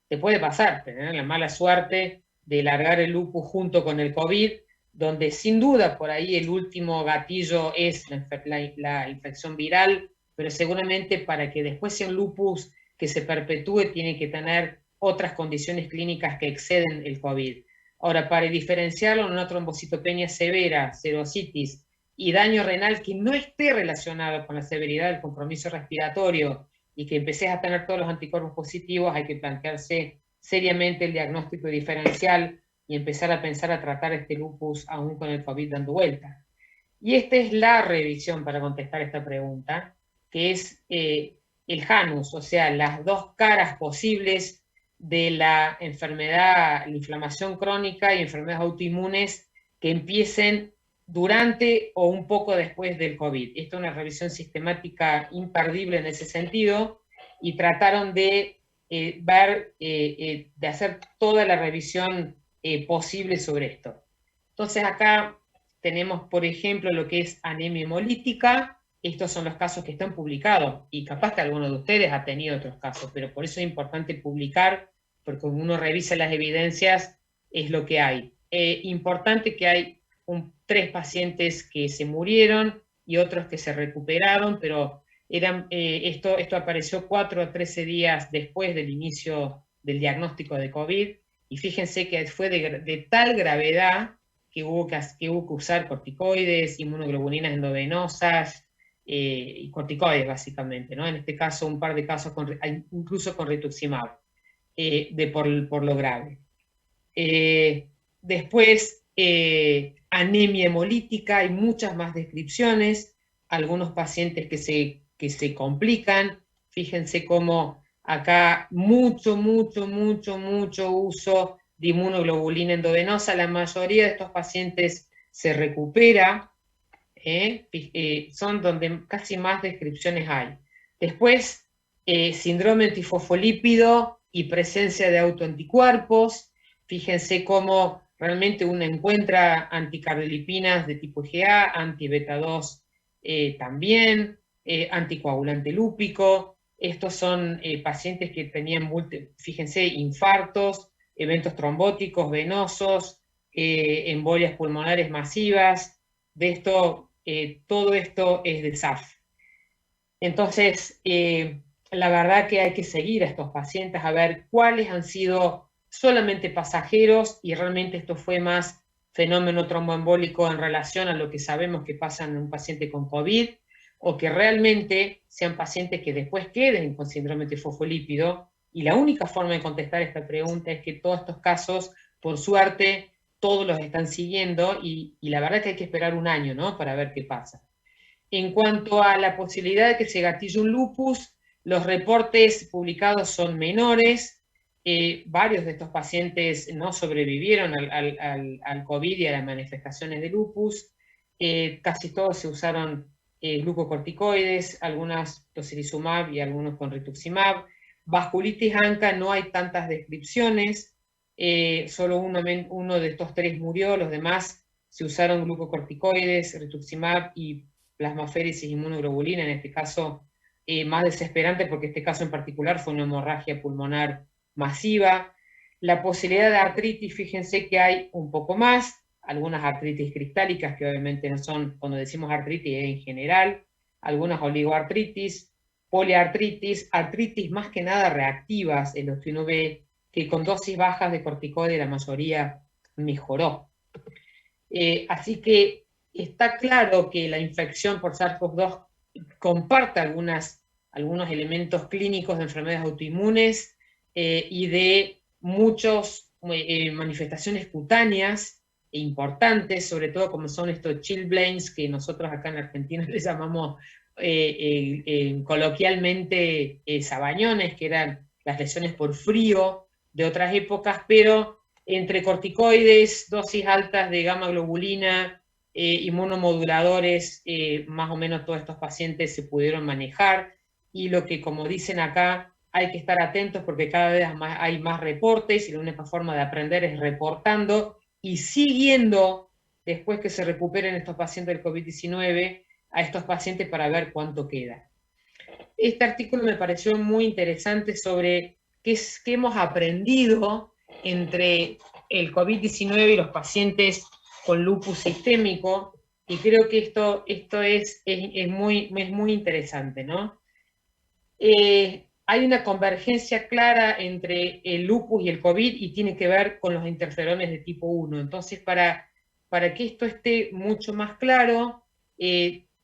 te puede pasar, tener la mala suerte de largar el lupus junto con el COVID, donde sin duda por ahí el último gatillo es la infección viral, pero seguramente para que después sea un lupus que se perpetúe tiene que tener otras condiciones clínicas que exceden el COVID. Ahora, para diferenciarlo en una trombocitopenia severa, serositis y daño renal que no esté relacionado con la severidad del compromiso respiratorio y que empecés a tener todos los anticuerpos positivos, hay que plantearse seriamente el diagnóstico diferencial y empezar a pensar a tratar este lupus aún con el COVID dando vuelta. Y esta es la revisión para contestar esta pregunta, que es el Janus, o sea, las dos caras posibles de la enfermedad, la inflamación crónica y enfermedades autoinmunes que empiecen durante o un poco después del COVID. Esta es una revisión sistemática imperdible en ese sentido y trataron de de hacer toda la revisión posible sobre esto. Entonces acá tenemos, por ejemplo, lo que es anemia hemolítica. Estos son los casos que están publicados y capaz que alguno de ustedes ha tenido otros casos, pero por eso es importante publicar, porque cuando uno revisa las evidencias es lo que hay. Importante que hay 3 pacientes que se murieron y otros que se recuperaron, pero esto apareció 4 a 13 días después del inicio del diagnóstico de COVID, y fíjense que fue de tal gravedad que hubo que usar corticoides, inmunoglobulinas endovenosas, y corticoides básicamente, ¿no? En este caso un par de casos incluso con rituximab, por lo grave. Después, anemia hemolítica, hay muchas más descripciones, algunos pacientes que se complican, fíjense cómo acá mucho uso de inmunoglobulina endovenosa, la mayoría de estos pacientes se recupera, son donde casi más descripciones hay. Después, síndrome tifosfolípido y presencia de autoanticuerpos. Fíjense cómo realmente uno encuentra anticardiolipinas de tipo IgA, anti-beta 2 también, anticoagulante lúpico. Estos son pacientes que tenían, fíjense, infartos, eventos trombóticos, venosos, embolias pulmonares masivas. De esto, todo esto es de SAF. Entonces, la verdad que hay que seguir a estos pacientes a ver cuáles han sido solamente pasajeros y realmente esto fue más fenómeno tromboembólico en relación a lo que sabemos que pasa en un paciente con COVID, o que realmente sean pacientes que después queden con síndrome tifosfolípido. Y la única forma de contestar esta pregunta es que todos estos casos, por suerte, todos los están siguiendo y la verdad que hay que esperar un año, ¿no?, para ver qué pasa. En cuanto a la posibilidad de que se gatille un lupus, los reportes publicados son menores. Varios de estos pacientes no sobrevivieron al COVID y a las manifestaciones de lupus. Casi todos se usaron glucocorticoides, algunas tocilizumab y algunos con rituximab. Vasculitis ANCA no hay tantas descripciones. Solo uno de estos 3 murió, los demás se usaron glucocorticoides, rituximab y plasmaféresis inmunoglobulina, en este caso más desesperante porque este caso en particular fue una hemorragia pulmonar masiva. La posibilidad de artritis, fíjense que hay un poco más, algunas artritis cristálicas que obviamente no son, cuando decimos artritis en general, algunas oligoartritis, poliartritis, artritis más que nada reactivas, en los que uno ve que con dosis bajas de corticoide la mayoría mejoró. Así que está claro que la infección por SARS-CoV-2 comparte algunos elementos clínicos de enfermedades autoinmunes y de muchas manifestaciones cutáneas importantes, sobre todo como son estos chilblains, que nosotros acá en Argentina les llamamos coloquialmente sabañones, que eran las lesiones por frío de otras épocas, pero entre corticoides, dosis altas de gamma globulina, inmunomoduladores, más o menos todos estos pacientes se pudieron manejar, y lo que, como dicen acá, hay que estar atentos porque cada vez hay más reportes y la única forma de aprender es reportando y siguiendo, después que se recuperen estos pacientes del COVID-19, a estos pacientes para ver cuánto queda. Este artículo me pareció muy interesante sobre qué hemos aprendido entre el COVID-19 y los pacientes con lupus sistémico, y creo que esto es muy interesante, ¿no? Hay una convergencia clara entre el lupus y el COVID y tiene que ver con los interferones de tipo 1. Entonces, para que esto esté mucho más claro,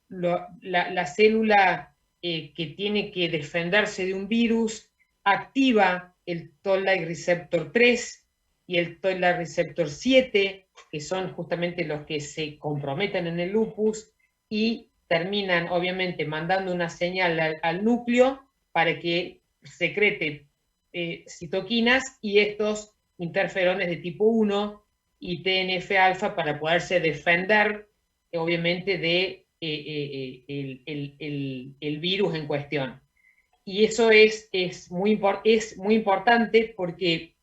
la célula que tiene que defenderse de un virus activa el Toll-like receptor 3 y el Toll-like receptor 7, que son justamente los que se comprometen en el lupus y terminan obviamente mandando una señal al núcleo para que secrete citoquinas y estos interferones de tipo 1 y TNF-alfa para poderse defender obviamente de el virus en cuestión. Y eso es muy importante porque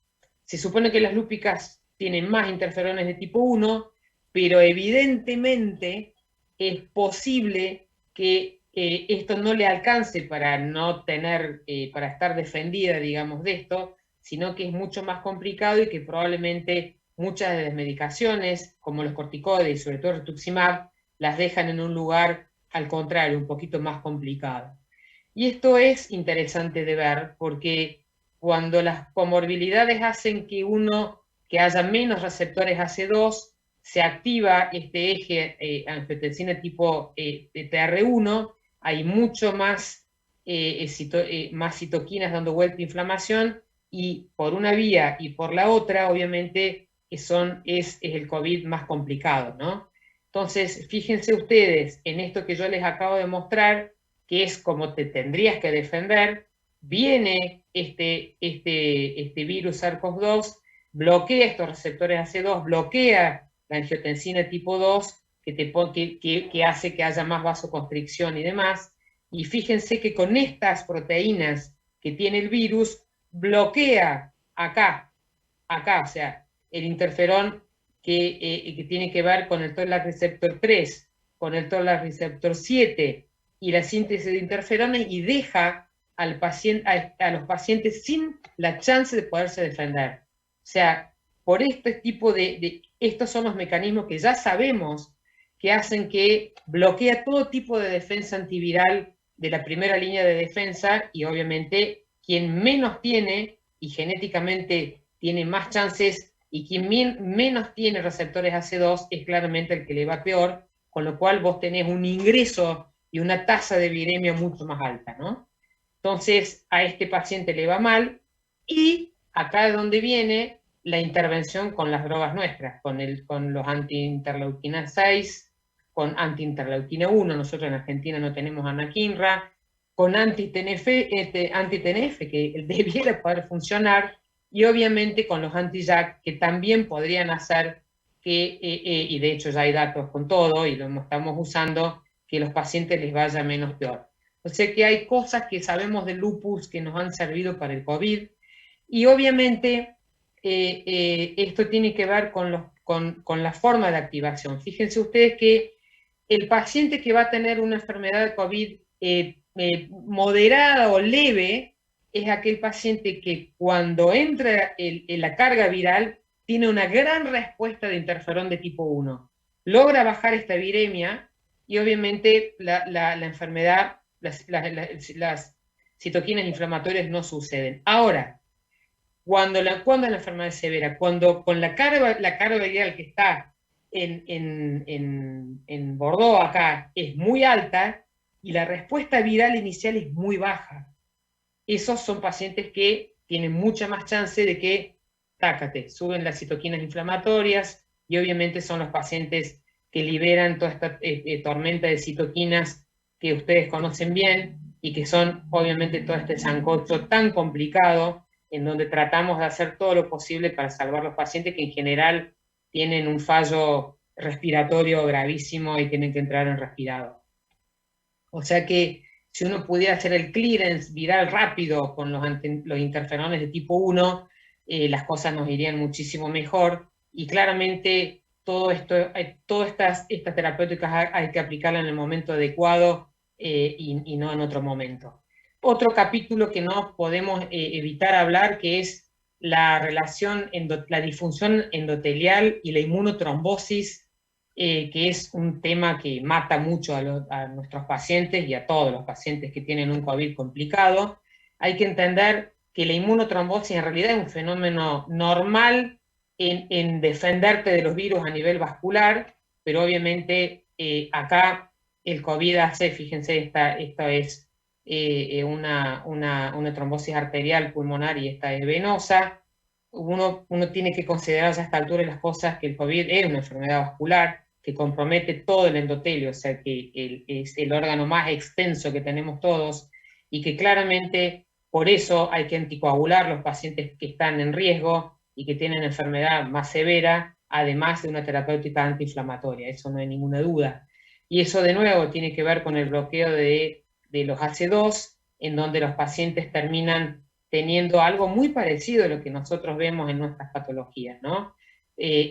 se supone que las lúpicas tienen más interferones de tipo 1, pero evidentemente es posible que esto no le alcance para no tener, para estar defendida, digamos, de esto, sino que es mucho más complicado y que probablemente muchas de las medicaciones, como los corticoides y sobre todo el rituximab, las dejan en un lugar, al contrario, un poquito más complicado. Y esto es interesante de ver porque cuando las comorbilidades hacen que haya menos receptores AC2, se activa este eje angiotensina tipo TR1, hay mucho más, más citoquinas dando vuelta a inflamación, y por una vía y por la otra, obviamente, es el COVID más complicado, ¿no? Entonces, fíjense ustedes en esto que yo les acabo de mostrar, que es como te tendrías que defender. Viene este virus SARS-CoV-2, bloquea estos receptores AC2, bloquea la angiotensina tipo 2, que hace que haya más vasoconstricción y demás. Y fíjense que con estas proteínas que tiene el virus, bloquea acá, o sea, el interferón que tiene que ver con el Toll-like receptor 3, con el Toll-like receptor 7 y la síntesis de interferones, y deja a los pacientes sin la chance de poderse defender. O sea, por este tipo estos son los mecanismos que ya sabemos que hacen que bloquea todo tipo de defensa antiviral de la primera línea de defensa, y obviamente quien menos tiene y genéticamente tiene más chances, y quien menos tiene receptores AC2 es claramente el que le va peor, con lo cual vos tenés un ingreso y una tasa de viremia mucho más alta, ¿no? Entonces a este paciente le va mal, y acá es donde viene la intervención con las drogas nuestras, con los anti-interleuquina 6, con anti-interleuquina 1, nosotros en Argentina no tenemos anakinra, con anti-TNF, que debiera poder funcionar, y obviamente con los anti-JAK, que también podrían hacer que, y de hecho ya hay datos con todo, y lo estamos usando, que los pacientes les vaya menos peor. O sea que hay cosas que sabemos del lupus que nos han servido para el COVID, y obviamente esto tiene que ver con la forma de activación. Fíjense ustedes que el paciente que va a tener una enfermedad de COVID moderada o leve es aquel paciente que cuando entra en la carga viral tiene una gran respuesta de interferón de tipo 1. Logra bajar esta viremia y obviamente la enfermedad, las citoquinas inflamatorias no suceden. Ahora, ¿Cuándo la enfermedad es severa? Cuando con la carga viral que está en Bordeaux acá es muy alta y la respuesta viral inicial es muy baja. Esos son pacientes que tienen mucha más chance de que, tácate, suben las citoquinas inflamatorias y obviamente son los pacientes que liberan toda esta tormenta de citoquinas que ustedes conocen bien y que son obviamente todo este sancocho tan complicado en donde tratamos de hacer todo lo posible para salvar a los pacientes que en general tienen un fallo respiratorio gravísimo y tienen que entrar en respirador. O sea que si uno pudiera hacer el clearance viral rápido con los interferones de tipo 1, las cosas nos irían muchísimo mejor. Y claramente todas estas terapéuticas hay que aplicarlas en el momento adecuado y no en otro momento. Otro capítulo que no podemos evitar hablar, que es la relación, la disfunción endotelial y la inmunotrombosis, que es un tema que mata mucho a nuestros pacientes y a todos los pacientes que tienen un COVID complicado. Hay que entender que la inmunotrombosis en realidad es un fenómeno normal en defenderte de los virus a nivel vascular, pero obviamente acá el COVID hace, fíjense, esta es una trombosis arterial pulmonar y esta es venosa. Uno tiene que considerar a esta altura las cosas que el COVID es una enfermedad vascular que compromete todo el endotelio, o sea que es el órgano más extenso que tenemos todos y que claramente por eso hay que anticoagular los pacientes que están en riesgo y que tienen enfermedad más severa, además de una terapéutica antiinflamatoria, eso no hay ninguna duda. Y eso de nuevo tiene que ver con el bloqueo de los AC2, en donde los pacientes terminan teniendo algo muy parecido a lo que nosotros vemos en nuestras patologías, ¿no?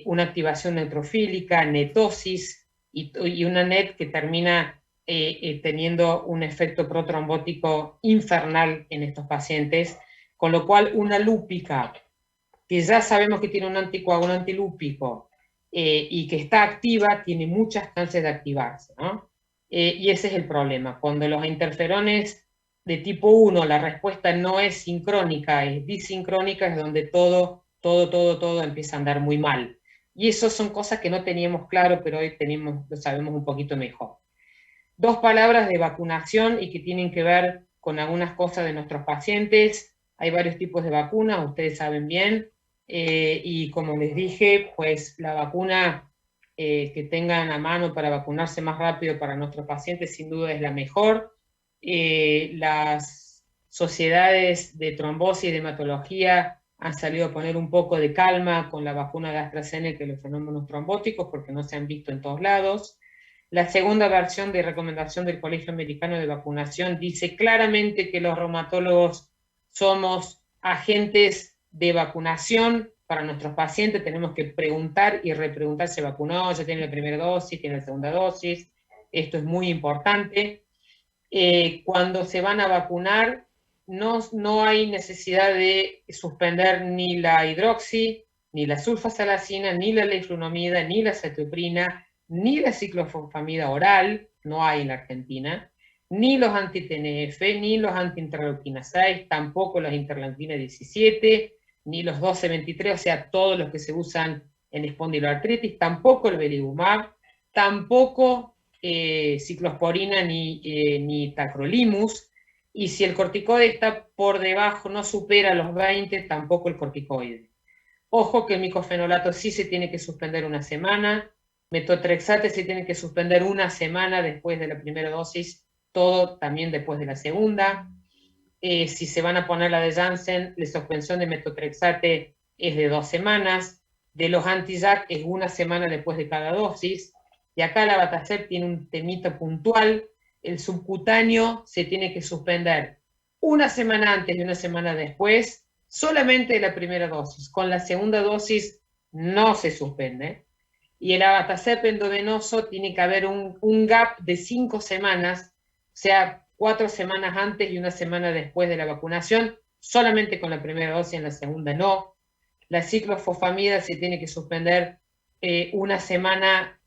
Una activación neutrofílica, netosis y una NET que termina teniendo un efecto protrombótico infernal en estos pacientes, con lo cual una lúpica, que ya sabemos que tiene un anticoagulante lúpico y que está activa, tiene muchas chances de activarse, ¿no? Y ese es el problema. Cuando los interferones de tipo 1, la respuesta no es sincrónica, es disincrónica, es donde todo empieza a andar muy mal. Y eso son cosas que no teníamos claro, pero hoy lo sabemos un poquito mejor. Dos palabras de vacunación y que tienen que ver con algunas cosas de nuestros pacientes. Hay varios tipos de vacunas, ustedes saben bien. Y como les dije, pues la vacuna que tengan a mano para vacunarse más rápido para nuestros pacientes sin duda es la mejor. Las sociedades de trombosis y de hematología han salido a poner un poco de calma con la vacuna de AstraZeneca y los fenómenos trombóticos porque no se han visto en todos lados. La segunda versión de recomendación del Colegio Americano de Vacunación dice claramente que los reumatólogos somos agentes de vacunación para nuestros pacientes. Tenemos que preguntar y repreguntar: ¿se vacunó? ¿Ya tiene la primera dosis? ¿Tiene la segunda dosis? Esto es muy importante. Cuando se van a vacunar, no hay necesidad de suspender ni la hidroxi, ni la sulfasalacina, ni la leiflunomida, ni la cetoprina, ni la ciclofosfamida oral, no hay en la Argentina, ni los anti-TNF, ni los anti-interleuquina 6, tampoco los interleuquina 17, ni los 12-23, o sea, todos los que se usan en espondiloartritis, tampoco el belimumab, tampoco ciclosporina ni tacrolimus, y si el corticoide está por debajo, no supera los 20, tampoco el corticoide. Ojo que el micofenolato sí se tiene que suspender una semana, metotrexate se tiene que suspender una semana después de la primera dosis, todo también después de la segunda. Si se van a poner la de Janssen, la suspensión de metotrexate es de 2 semanas, de los anti-JAK es 1 semana después de cada dosis, y acá la Abatacept tiene un temita puntual: el subcutáneo se tiene que suspender 1 semana antes y 1 semana después, solamente de la primera dosis. Con la segunda dosis no se suspende. Y el Abatacept endovenoso tiene que haber un gap de 5 semanas, o sea, 4 semanas antes y 1 semana después de la vacunación, solamente con la primera dosis, en la segunda no. La ciclofosfamida se tiene que suspender 1 semana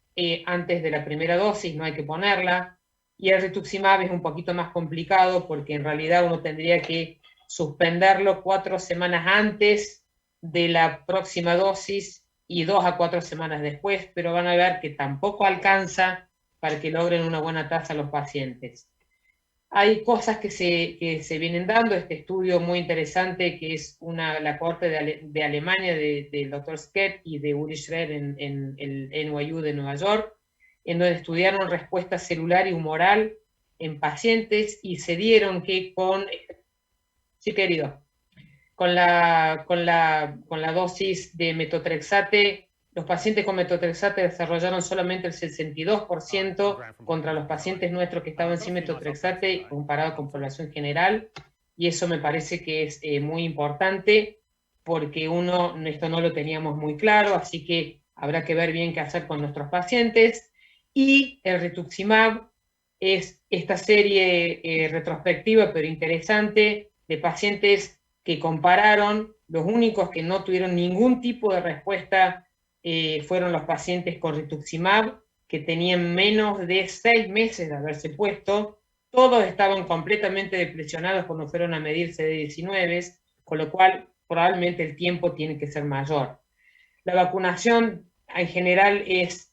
antes de la primera dosis, no hay que ponerla. Y el rituximab es un poquito más complicado porque en realidad uno tendría que suspenderlo 4 semanas antes de la próxima dosis y 2 a 4 semanas después, pero van a ver que tampoco alcanza para que logren una buena tasa los pacientes. Hay cosas que se vienen dando, este estudio muy interesante que es la cohorte de Alemania del Dr. Skett y de Uri Schreer en el NYU de Nueva York, en donde estudiaron respuesta celular y humoral en pacientes y se dieron que sí querido, con la dosis de metotrexate, los pacientes con metotrexate desarrollaron solamente el 62% contra los pacientes nuestros que estaban sin metotrexate comparado con población general, y eso me parece que es muy importante porque esto no lo teníamos muy claro, así que habrá que ver bien qué hacer con nuestros pacientes. Y el rituximab es esta serie retrospectiva pero interesante de pacientes que compararon. Los únicos que no tuvieron ningún tipo de respuesta fueron los pacientes con rituximab, que tenían menos de 6 meses de haberse puesto. Todos estaban completamente depresionados cuando fueron a medir CD19, con lo cual probablemente el tiempo tiene que ser mayor. La vacunación en general es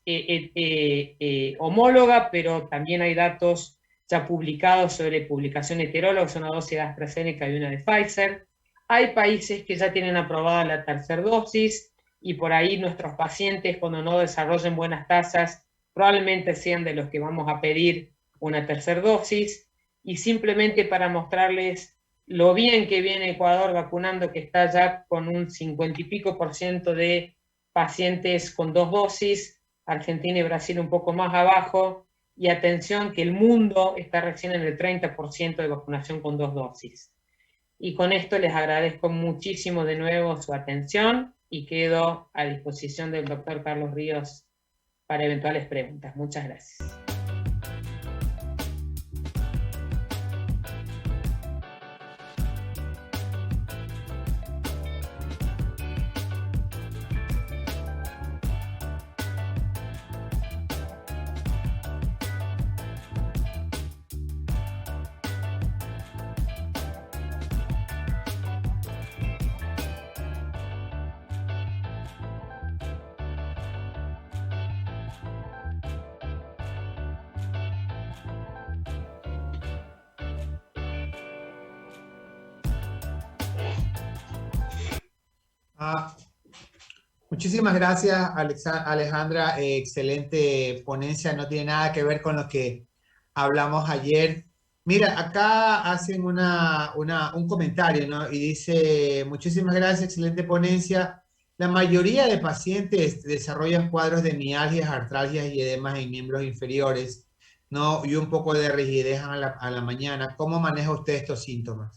homóloga, pero también hay datos ya publicados sobre publicación heteróloga, una dosis de AstraZeneca y una de Pfizer. Hay países que ya tienen aprobada la tercera dosis, y por ahí nuestros pacientes, cuando no desarrollen buenas tasas, probablemente sean de los que vamos a pedir una tercera dosis. Y simplemente para mostrarles lo bien que viene Ecuador vacunando, que está ya con un 50 y pico % de pacientes con 2 dosis, Argentina y Brasil un poco más abajo, y atención que el mundo está recién en el 30% de vacunación con 2 dosis. Y con esto les agradezco muchísimo de nuevo su atención y quedo a disposición del doctor Carlos Ríos para eventuales preguntas. Muchas gracias. Muchísimas gracias, Alejandra. Excelente ponencia. No tiene nada que ver con lo que hablamos ayer. Mira, acá hacen un comentario, ¿no? Y dice, muchísimas gracias, excelente ponencia. La mayoría de pacientes desarrollan cuadros de mialgias, artralgias y edemas en miembros inferiores, ¿no? Y un poco de rigidez a la mañana. ¿Cómo maneja usted estos síntomas?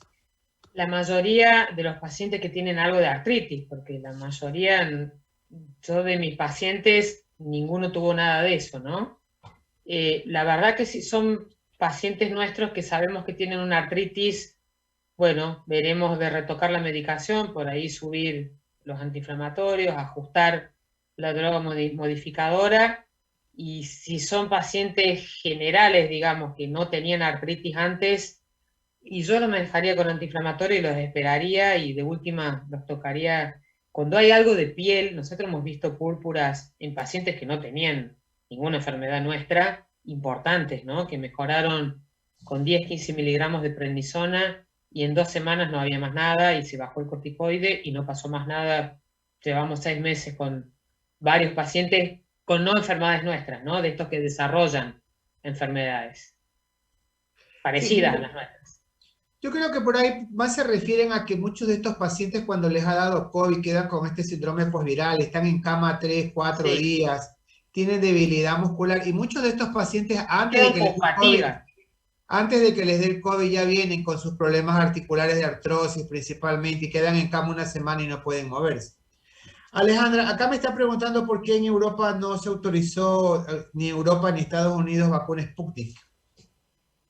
La mayoría de los pacientes que tienen algo de artritis, porque la mayoría, yo de mis pacientes, ninguno tuvo nada de eso, ¿no? La verdad que si son pacientes nuestros que sabemos que tienen una artritis, bueno, veremos de retocar la medicación, por ahí subir los antiinflamatorios, ajustar la droga modificadora, y si son pacientes generales, digamos, que no tenían artritis antes, y yo no me dejaría con antiinflamatorio y los esperaría, y de última los tocaría. Cuando hay algo de piel, nosotros hemos visto púrpuras en pacientes que no tenían ninguna enfermedad nuestra, importantes, ¿no? Que mejoraron con 10-15 miligramos de prednisona y en 2 semanas no había más nada y se bajó el corticoide y no pasó más nada. Llevamos 6 meses con varios pacientes con no enfermedades nuestras, ¿no? De estos que desarrollan enfermedades parecidas a las nuestras. Yo creo que por ahí más se refieren a que muchos de estos pacientes cuando les ha dado COVID quedan con este síndrome posviral, están en cama 3, 4 días, tienen debilidad muscular, y muchos de estos pacientes antes de que les dé el COVID ya vienen con sus problemas articulares de artrosis principalmente y quedan en cama una semana y no pueden moverse. Alejandra, acá me está preguntando por qué en Europa no se autorizó, ni Europa ni Estados Unidos, vacuna Sputnik.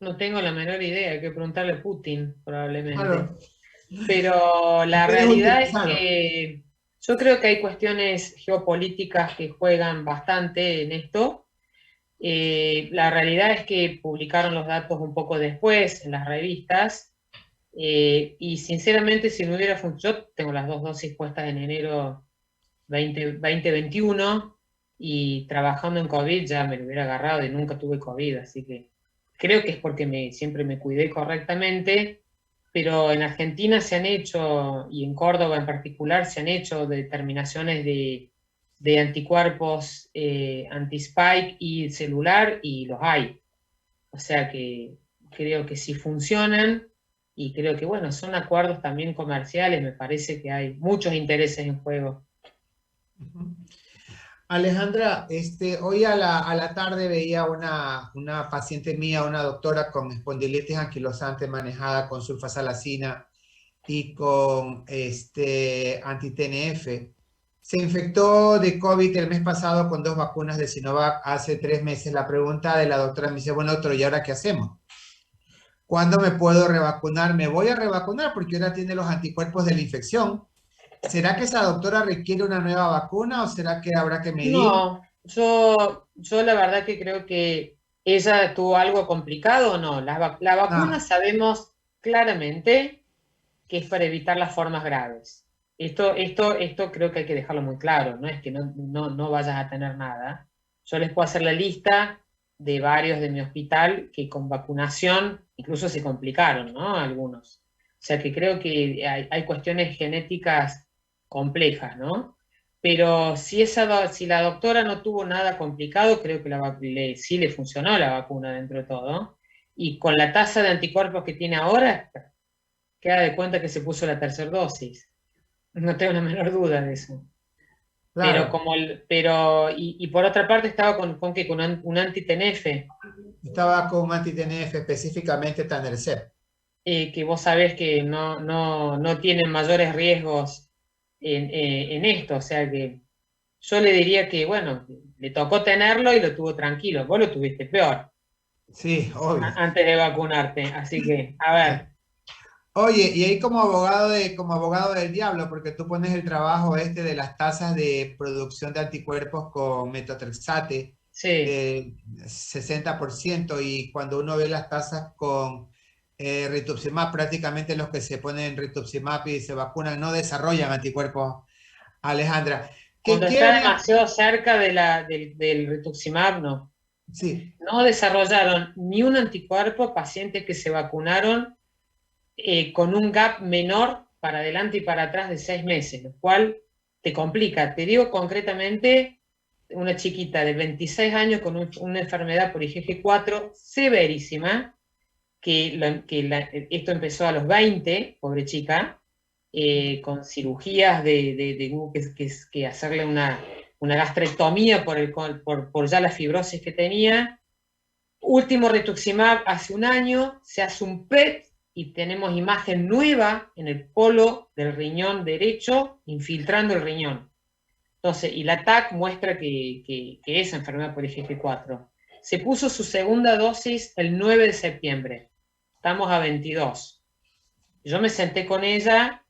No tengo la menor idea, hay que preguntarle a Putin, probablemente. Claro. Pero la realidad es que yo creo que hay cuestiones geopolíticas que juegan bastante en esto. La realidad es que publicaron los datos un poco después en las revistas, Y sinceramente, si no hubiera funcionado, yo tengo las 2 dosis puestas en enero 2021 y trabajando en COVID ya me lo hubiera agarrado y nunca tuve COVID, así que creo que es porque siempre me cuidé correctamente, pero en Argentina se han hecho, y en Córdoba en particular, se han hecho determinaciones de anticuerpos anti-spike y celular y los hay. O sea que creo que sí funcionan y creo que, bueno, son acuerdos también comerciales, me parece que hay muchos intereses en juego. Ujú. Alejandra, hoy a la tarde veía una paciente mía, una doctora con espondilitis anquilosante manejada con sulfasalacina y con anti-TNF. Se infectó de COVID el mes pasado con 2 vacunas de Sinovac hace 3 meses. La pregunta de la doctora me dice, bueno, doctor, ¿y ahora qué hacemos? ¿Cuándo me puedo revacunar? Me voy a revacunar porque ahora tiene los anticuerpos de la infección. ¿Será que esa doctora requiere una nueva vacuna o será que habrá que medir? No, yo la verdad que creo que ella tuvo algo complicado o no. La vacuna Ah, sabemos claramente que es para evitar las formas graves. Esto creo que hay que dejarlo muy claro, no es que no vayas a tener nada. Yo les puedo hacer la lista de varios de mi hospital que con vacunación incluso se complicaron, ¿no? Algunos. O sea que creo que hay cuestiones genéticas complejas, ¿no? Pero si la doctora no tuvo nada complicado, creo que sí le funcionó la vacuna dentro de todo. Y con la tasa de anticuerpos que tiene ahora, queda de cuenta que se puso la tercera dosis. No tengo la menor duda de eso. Pero claro, y por otra parte estaba con un anti-TNF, estaba con un anti-TNF específicamente Tanercept. que vos sabés que no tienen mayores riesgos en esto. O sea que yo le diría que, bueno, le tocó tenerlo y lo tuvo tranquilo. Vos lo tuviste peor Sí, obvio. antes de vacunarte. Así que, a ver, Oye, y ahí como abogado del diablo, porque tú pones el trabajo de las tasas de producción de anticuerpos con metotrexate sí. de 60% y cuando uno ve las tasas con rituximab, prácticamente los que se ponen rituximab y se vacunan no desarrollan anticuerpos, Alejandra. Cuando ¿Qué está haría? demasiado cerca del rituximab, no. Sí, No desarrollaron ni un anticuerpo pacientes que se vacunaron con un gap menor para adelante y para atrás de 6 meses, lo cual te complica. Te digo concretamente, una chiquita de 26 años con una enfermedad por IgG4 severísima, esto empezó a los 20, pobre chica, con cirugías que hacerle una gastrectomía por ya la fibrosis que tenía. Último rituximab hace un año, se hace un PET y tenemos imagen nueva en el polo del riñón derecho, infiltrando el riñón. Entonces, y la TAC muestra que es enfermedad por IgG4. Se puso su segunda dosis el 9 de septiembre. Estamos a 22. Yo me senté con ella,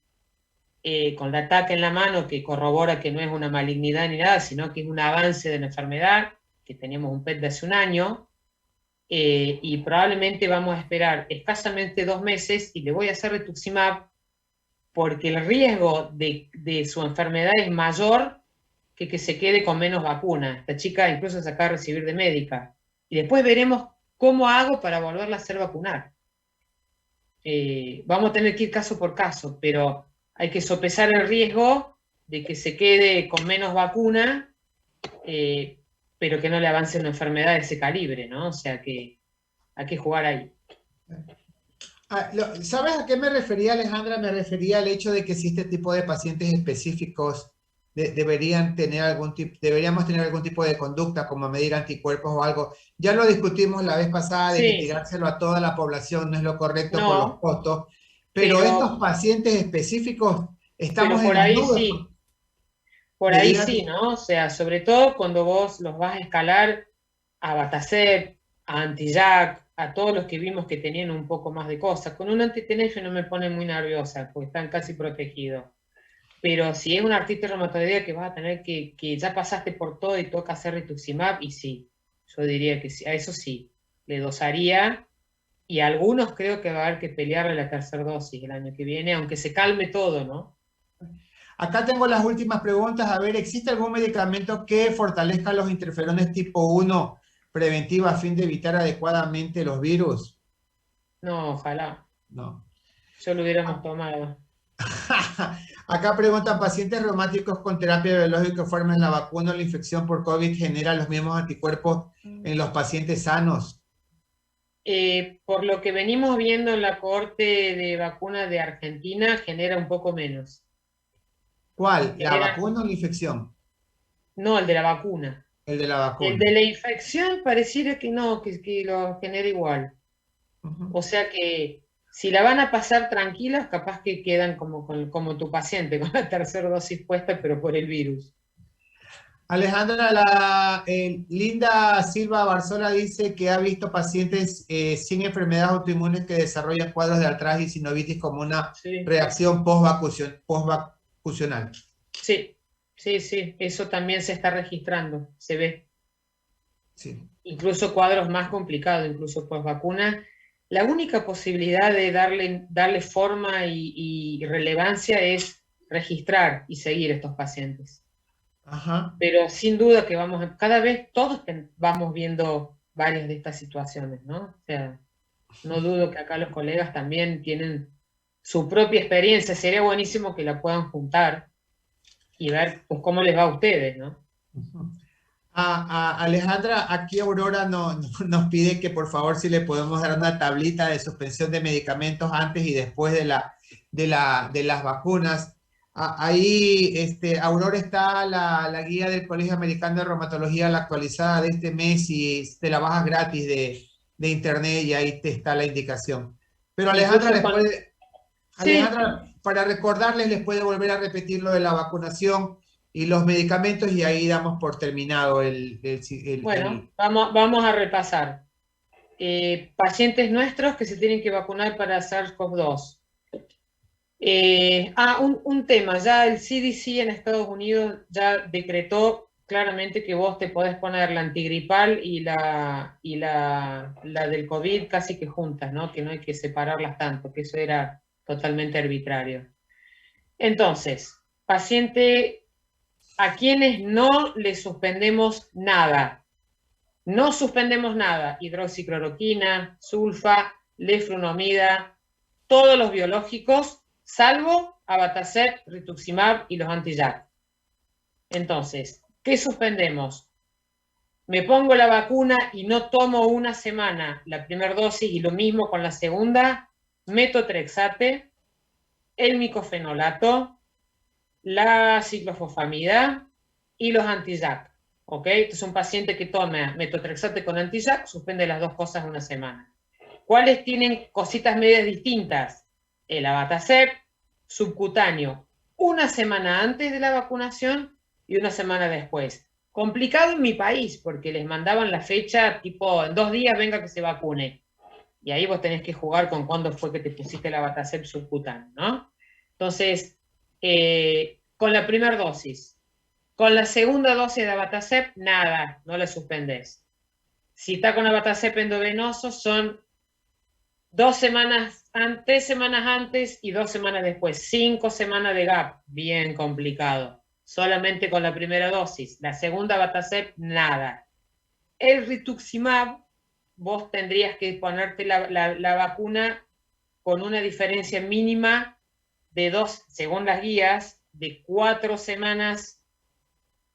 con la TAC en la mano, que corrobora que no es una malignidad ni nada, sino que es un avance de la enfermedad, que teníamos un PET de hace un año, y probablemente vamos a esperar escasamente 2 meses y le voy a hacer rituximab porque el riesgo de su enfermedad es mayor que se quede con menos vacuna. Esta chica incluso se acaba de recibir de médica. Y después veremos cómo hago para volverla a hacer vacunar. Vamos a tener que ir caso por caso, pero hay que sopesar el riesgo de que se quede con menos vacuna, pero que no le avance una enfermedad de ese calibre, ¿no? O sea que hay que jugar ahí. ¿Sabes a qué me refería, Alejandra? Me refería al hecho de que si este tipo de pacientes específicos deberíamos tener algún tipo de conducta, como medir anticuerpos o algo. Ya lo discutimos la vez pasada de que Sí, tirárselo a toda la población no es lo correcto por los no, costos, pero estos pero, pacientes específicos estamos pero en por las ahí nubes sí, por ahí medir sí, anti- ¿no? O sea, sobre todo cuando vos los vas a escalar a Batacep, a Antillac, a todos los que vimos que tenían un poco más de cosas. Con un anti-TNF no me pone muy nerviosa, porque están casi protegidos. Pero si es una artritis reumatoidea que vas a tener que ya pasaste por todo y toca hacer rituximab, y sí, yo diría que sí, a eso sí, le dosaría, Y algunos creo que va a haber que pelearle la tercera dosis el año que viene, aunque se calme todo, ¿no? Acá tengo las últimas preguntas. A ver, ¿existe algún medicamento que fortalezca los interferones tipo 1 preventiva a fin de evitar adecuadamente los virus? No, ojalá. No. Yo lo hubiéramos tomado. Acá preguntan, ¿pacientes reumáticos con terapia biológica forman la vacuna o la infección por COVID genera los mismos anticuerpos en los pacientes sanos? Por lo que venimos viendo en la cohorte de vacunas de Argentina, genera un poco menos. ¿Cuál? ¿La Genera, vacuna o la infección? no, el de la vacuna. El de la El vacuna. de la infección pareciera que no, que lo genera igual. Ujú. O sea que si la van a pasar tranquilas, capaz que quedan como tu paciente, con la tercera dosis puesta, pero por el virus. Alejandra, Linda Silva Barzola dice que ha visto pacientes sin enfermedades autoinmunes que desarrollan cuadros de artritis y sinovitis como una Sí, reacción postvacunacional. sí, sí, sí, eso también se está registrando, se ve. Sí. Incluso cuadros más complicados, incluso post vacuna. La única posibilidad de darle forma y relevancia es registrar y seguir estos pacientes. Ajá. Pero sin duda que cada vez todos vamos viendo varias de estas situaciones, ¿no? O sea, no dudo que acá los colegas también tienen su propia experiencia. Sería buenísimo que la puedan juntar y ver pues, cómo les va a ustedes, ¿no? Ujú. Alejandra, aquí Aurora nos pide que por favor si le podemos dar una tablita de suspensión de medicamentos antes y después de las vacunas. Ahí, Aurora, está la guía del Colegio Americano de Reumatología, la actualizada de este mes, y te la bajas gratis de internet y ahí te está la indicación. Pero Alejandra, Incluso con... Sí, Alejandra, para recordarles, les puede volver a repetir lo de la vacunación y los medicamentos y ahí damos por terminado bueno, vamos a repasar. Pacientes nuestros que se tienen que vacunar para SARS-CoV-2. Un tema, ya el CDC en Estados Unidos ya decretó claramente que vos te podés poner la antigripal y la del COVID casi que juntas, ¿no? Que no hay que separarlas tanto, que eso era totalmente arbitrario. Entonces, paciente a quienes no le suspendemos nada. No suspendemos nada. Hidroxicloroquina, sulfa, leflunomida, todos los biológicos, salvo abatacept, rituximab y los anti-JAK. Entonces, ¿qué suspendemos? Me pongo la vacuna y no tomo una semana la primera dosis y lo mismo con la segunda, metotrexate, el micofenolato, la ciclofosfamida y los anti-JAK. ¿Ok? Entonces un paciente que toma metotrexate con anti-JAK suspende las dos cosas una semana. ¿Cuáles tienen cositas medias distintas? El abatacept subcutáneo una semana antes de la vacunación y una semana después. Complicado en mi país porque les mandaban la fecha tipo en 2 días venga que se vacune. Y ahí vos tenés que jugar con cuándo fue que te pusiste el abatacept subcutáneo, ¿no? Entonces, con la primera dosis. Con la segunda dosis de abatacept, nada, no le suspendés. Si está con abatacept endovenoso, son 3 semanas antes y 2 semanas después. 5 semanas de gap, bien complicado. Solamente con la primera dosis. La segunda abatacept, nada. El rituximab, vos tendrías que ponerte la vacuna con una diferencia mínima de 2, según las guías, de 4 semanas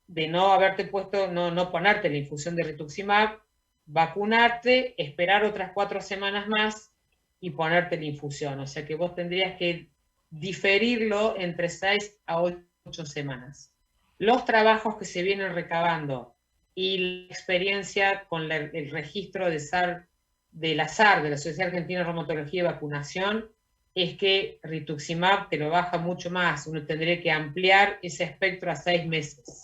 de no haberte puesto, no ponerte la infusión de rituximab, vacunarte, esperar otras 4 semanas más y ponerte la infusión. O sea que vos tendrías que diferirlo entre 6 a 8 semanas. Los trabajos que se vienen recabando y la experiencia con el registro de la SAR, de la Sociedad Argentina de Reumatología y Vacunación, es que rituximab te lo baja mucho más. Uno tendría que ampliar ese espectro a 6 meses.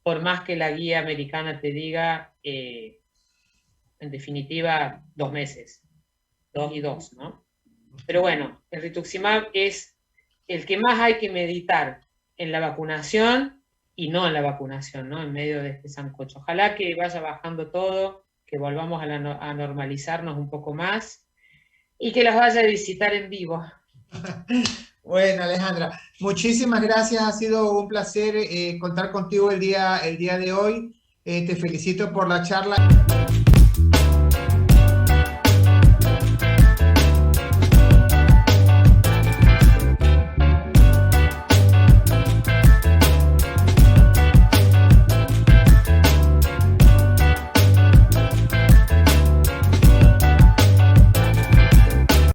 Por más que la guía americana te diga, en definitiva, 2 meses. 2 y 2, ¿no? Pero bueno, el rituximab es el que más hay que meditar en la vacunación y no en la vacunación, ¿no? En medio de este sancocho. Ojalá que vaya bajando todo, que volvamos a normalizarnos un poco más y que los vaya a visitar en vivo. Bueno, Alejandra, muchísimas gracias. Ha sido un placer contar contigo el día de hoy. Te felicito por la charla.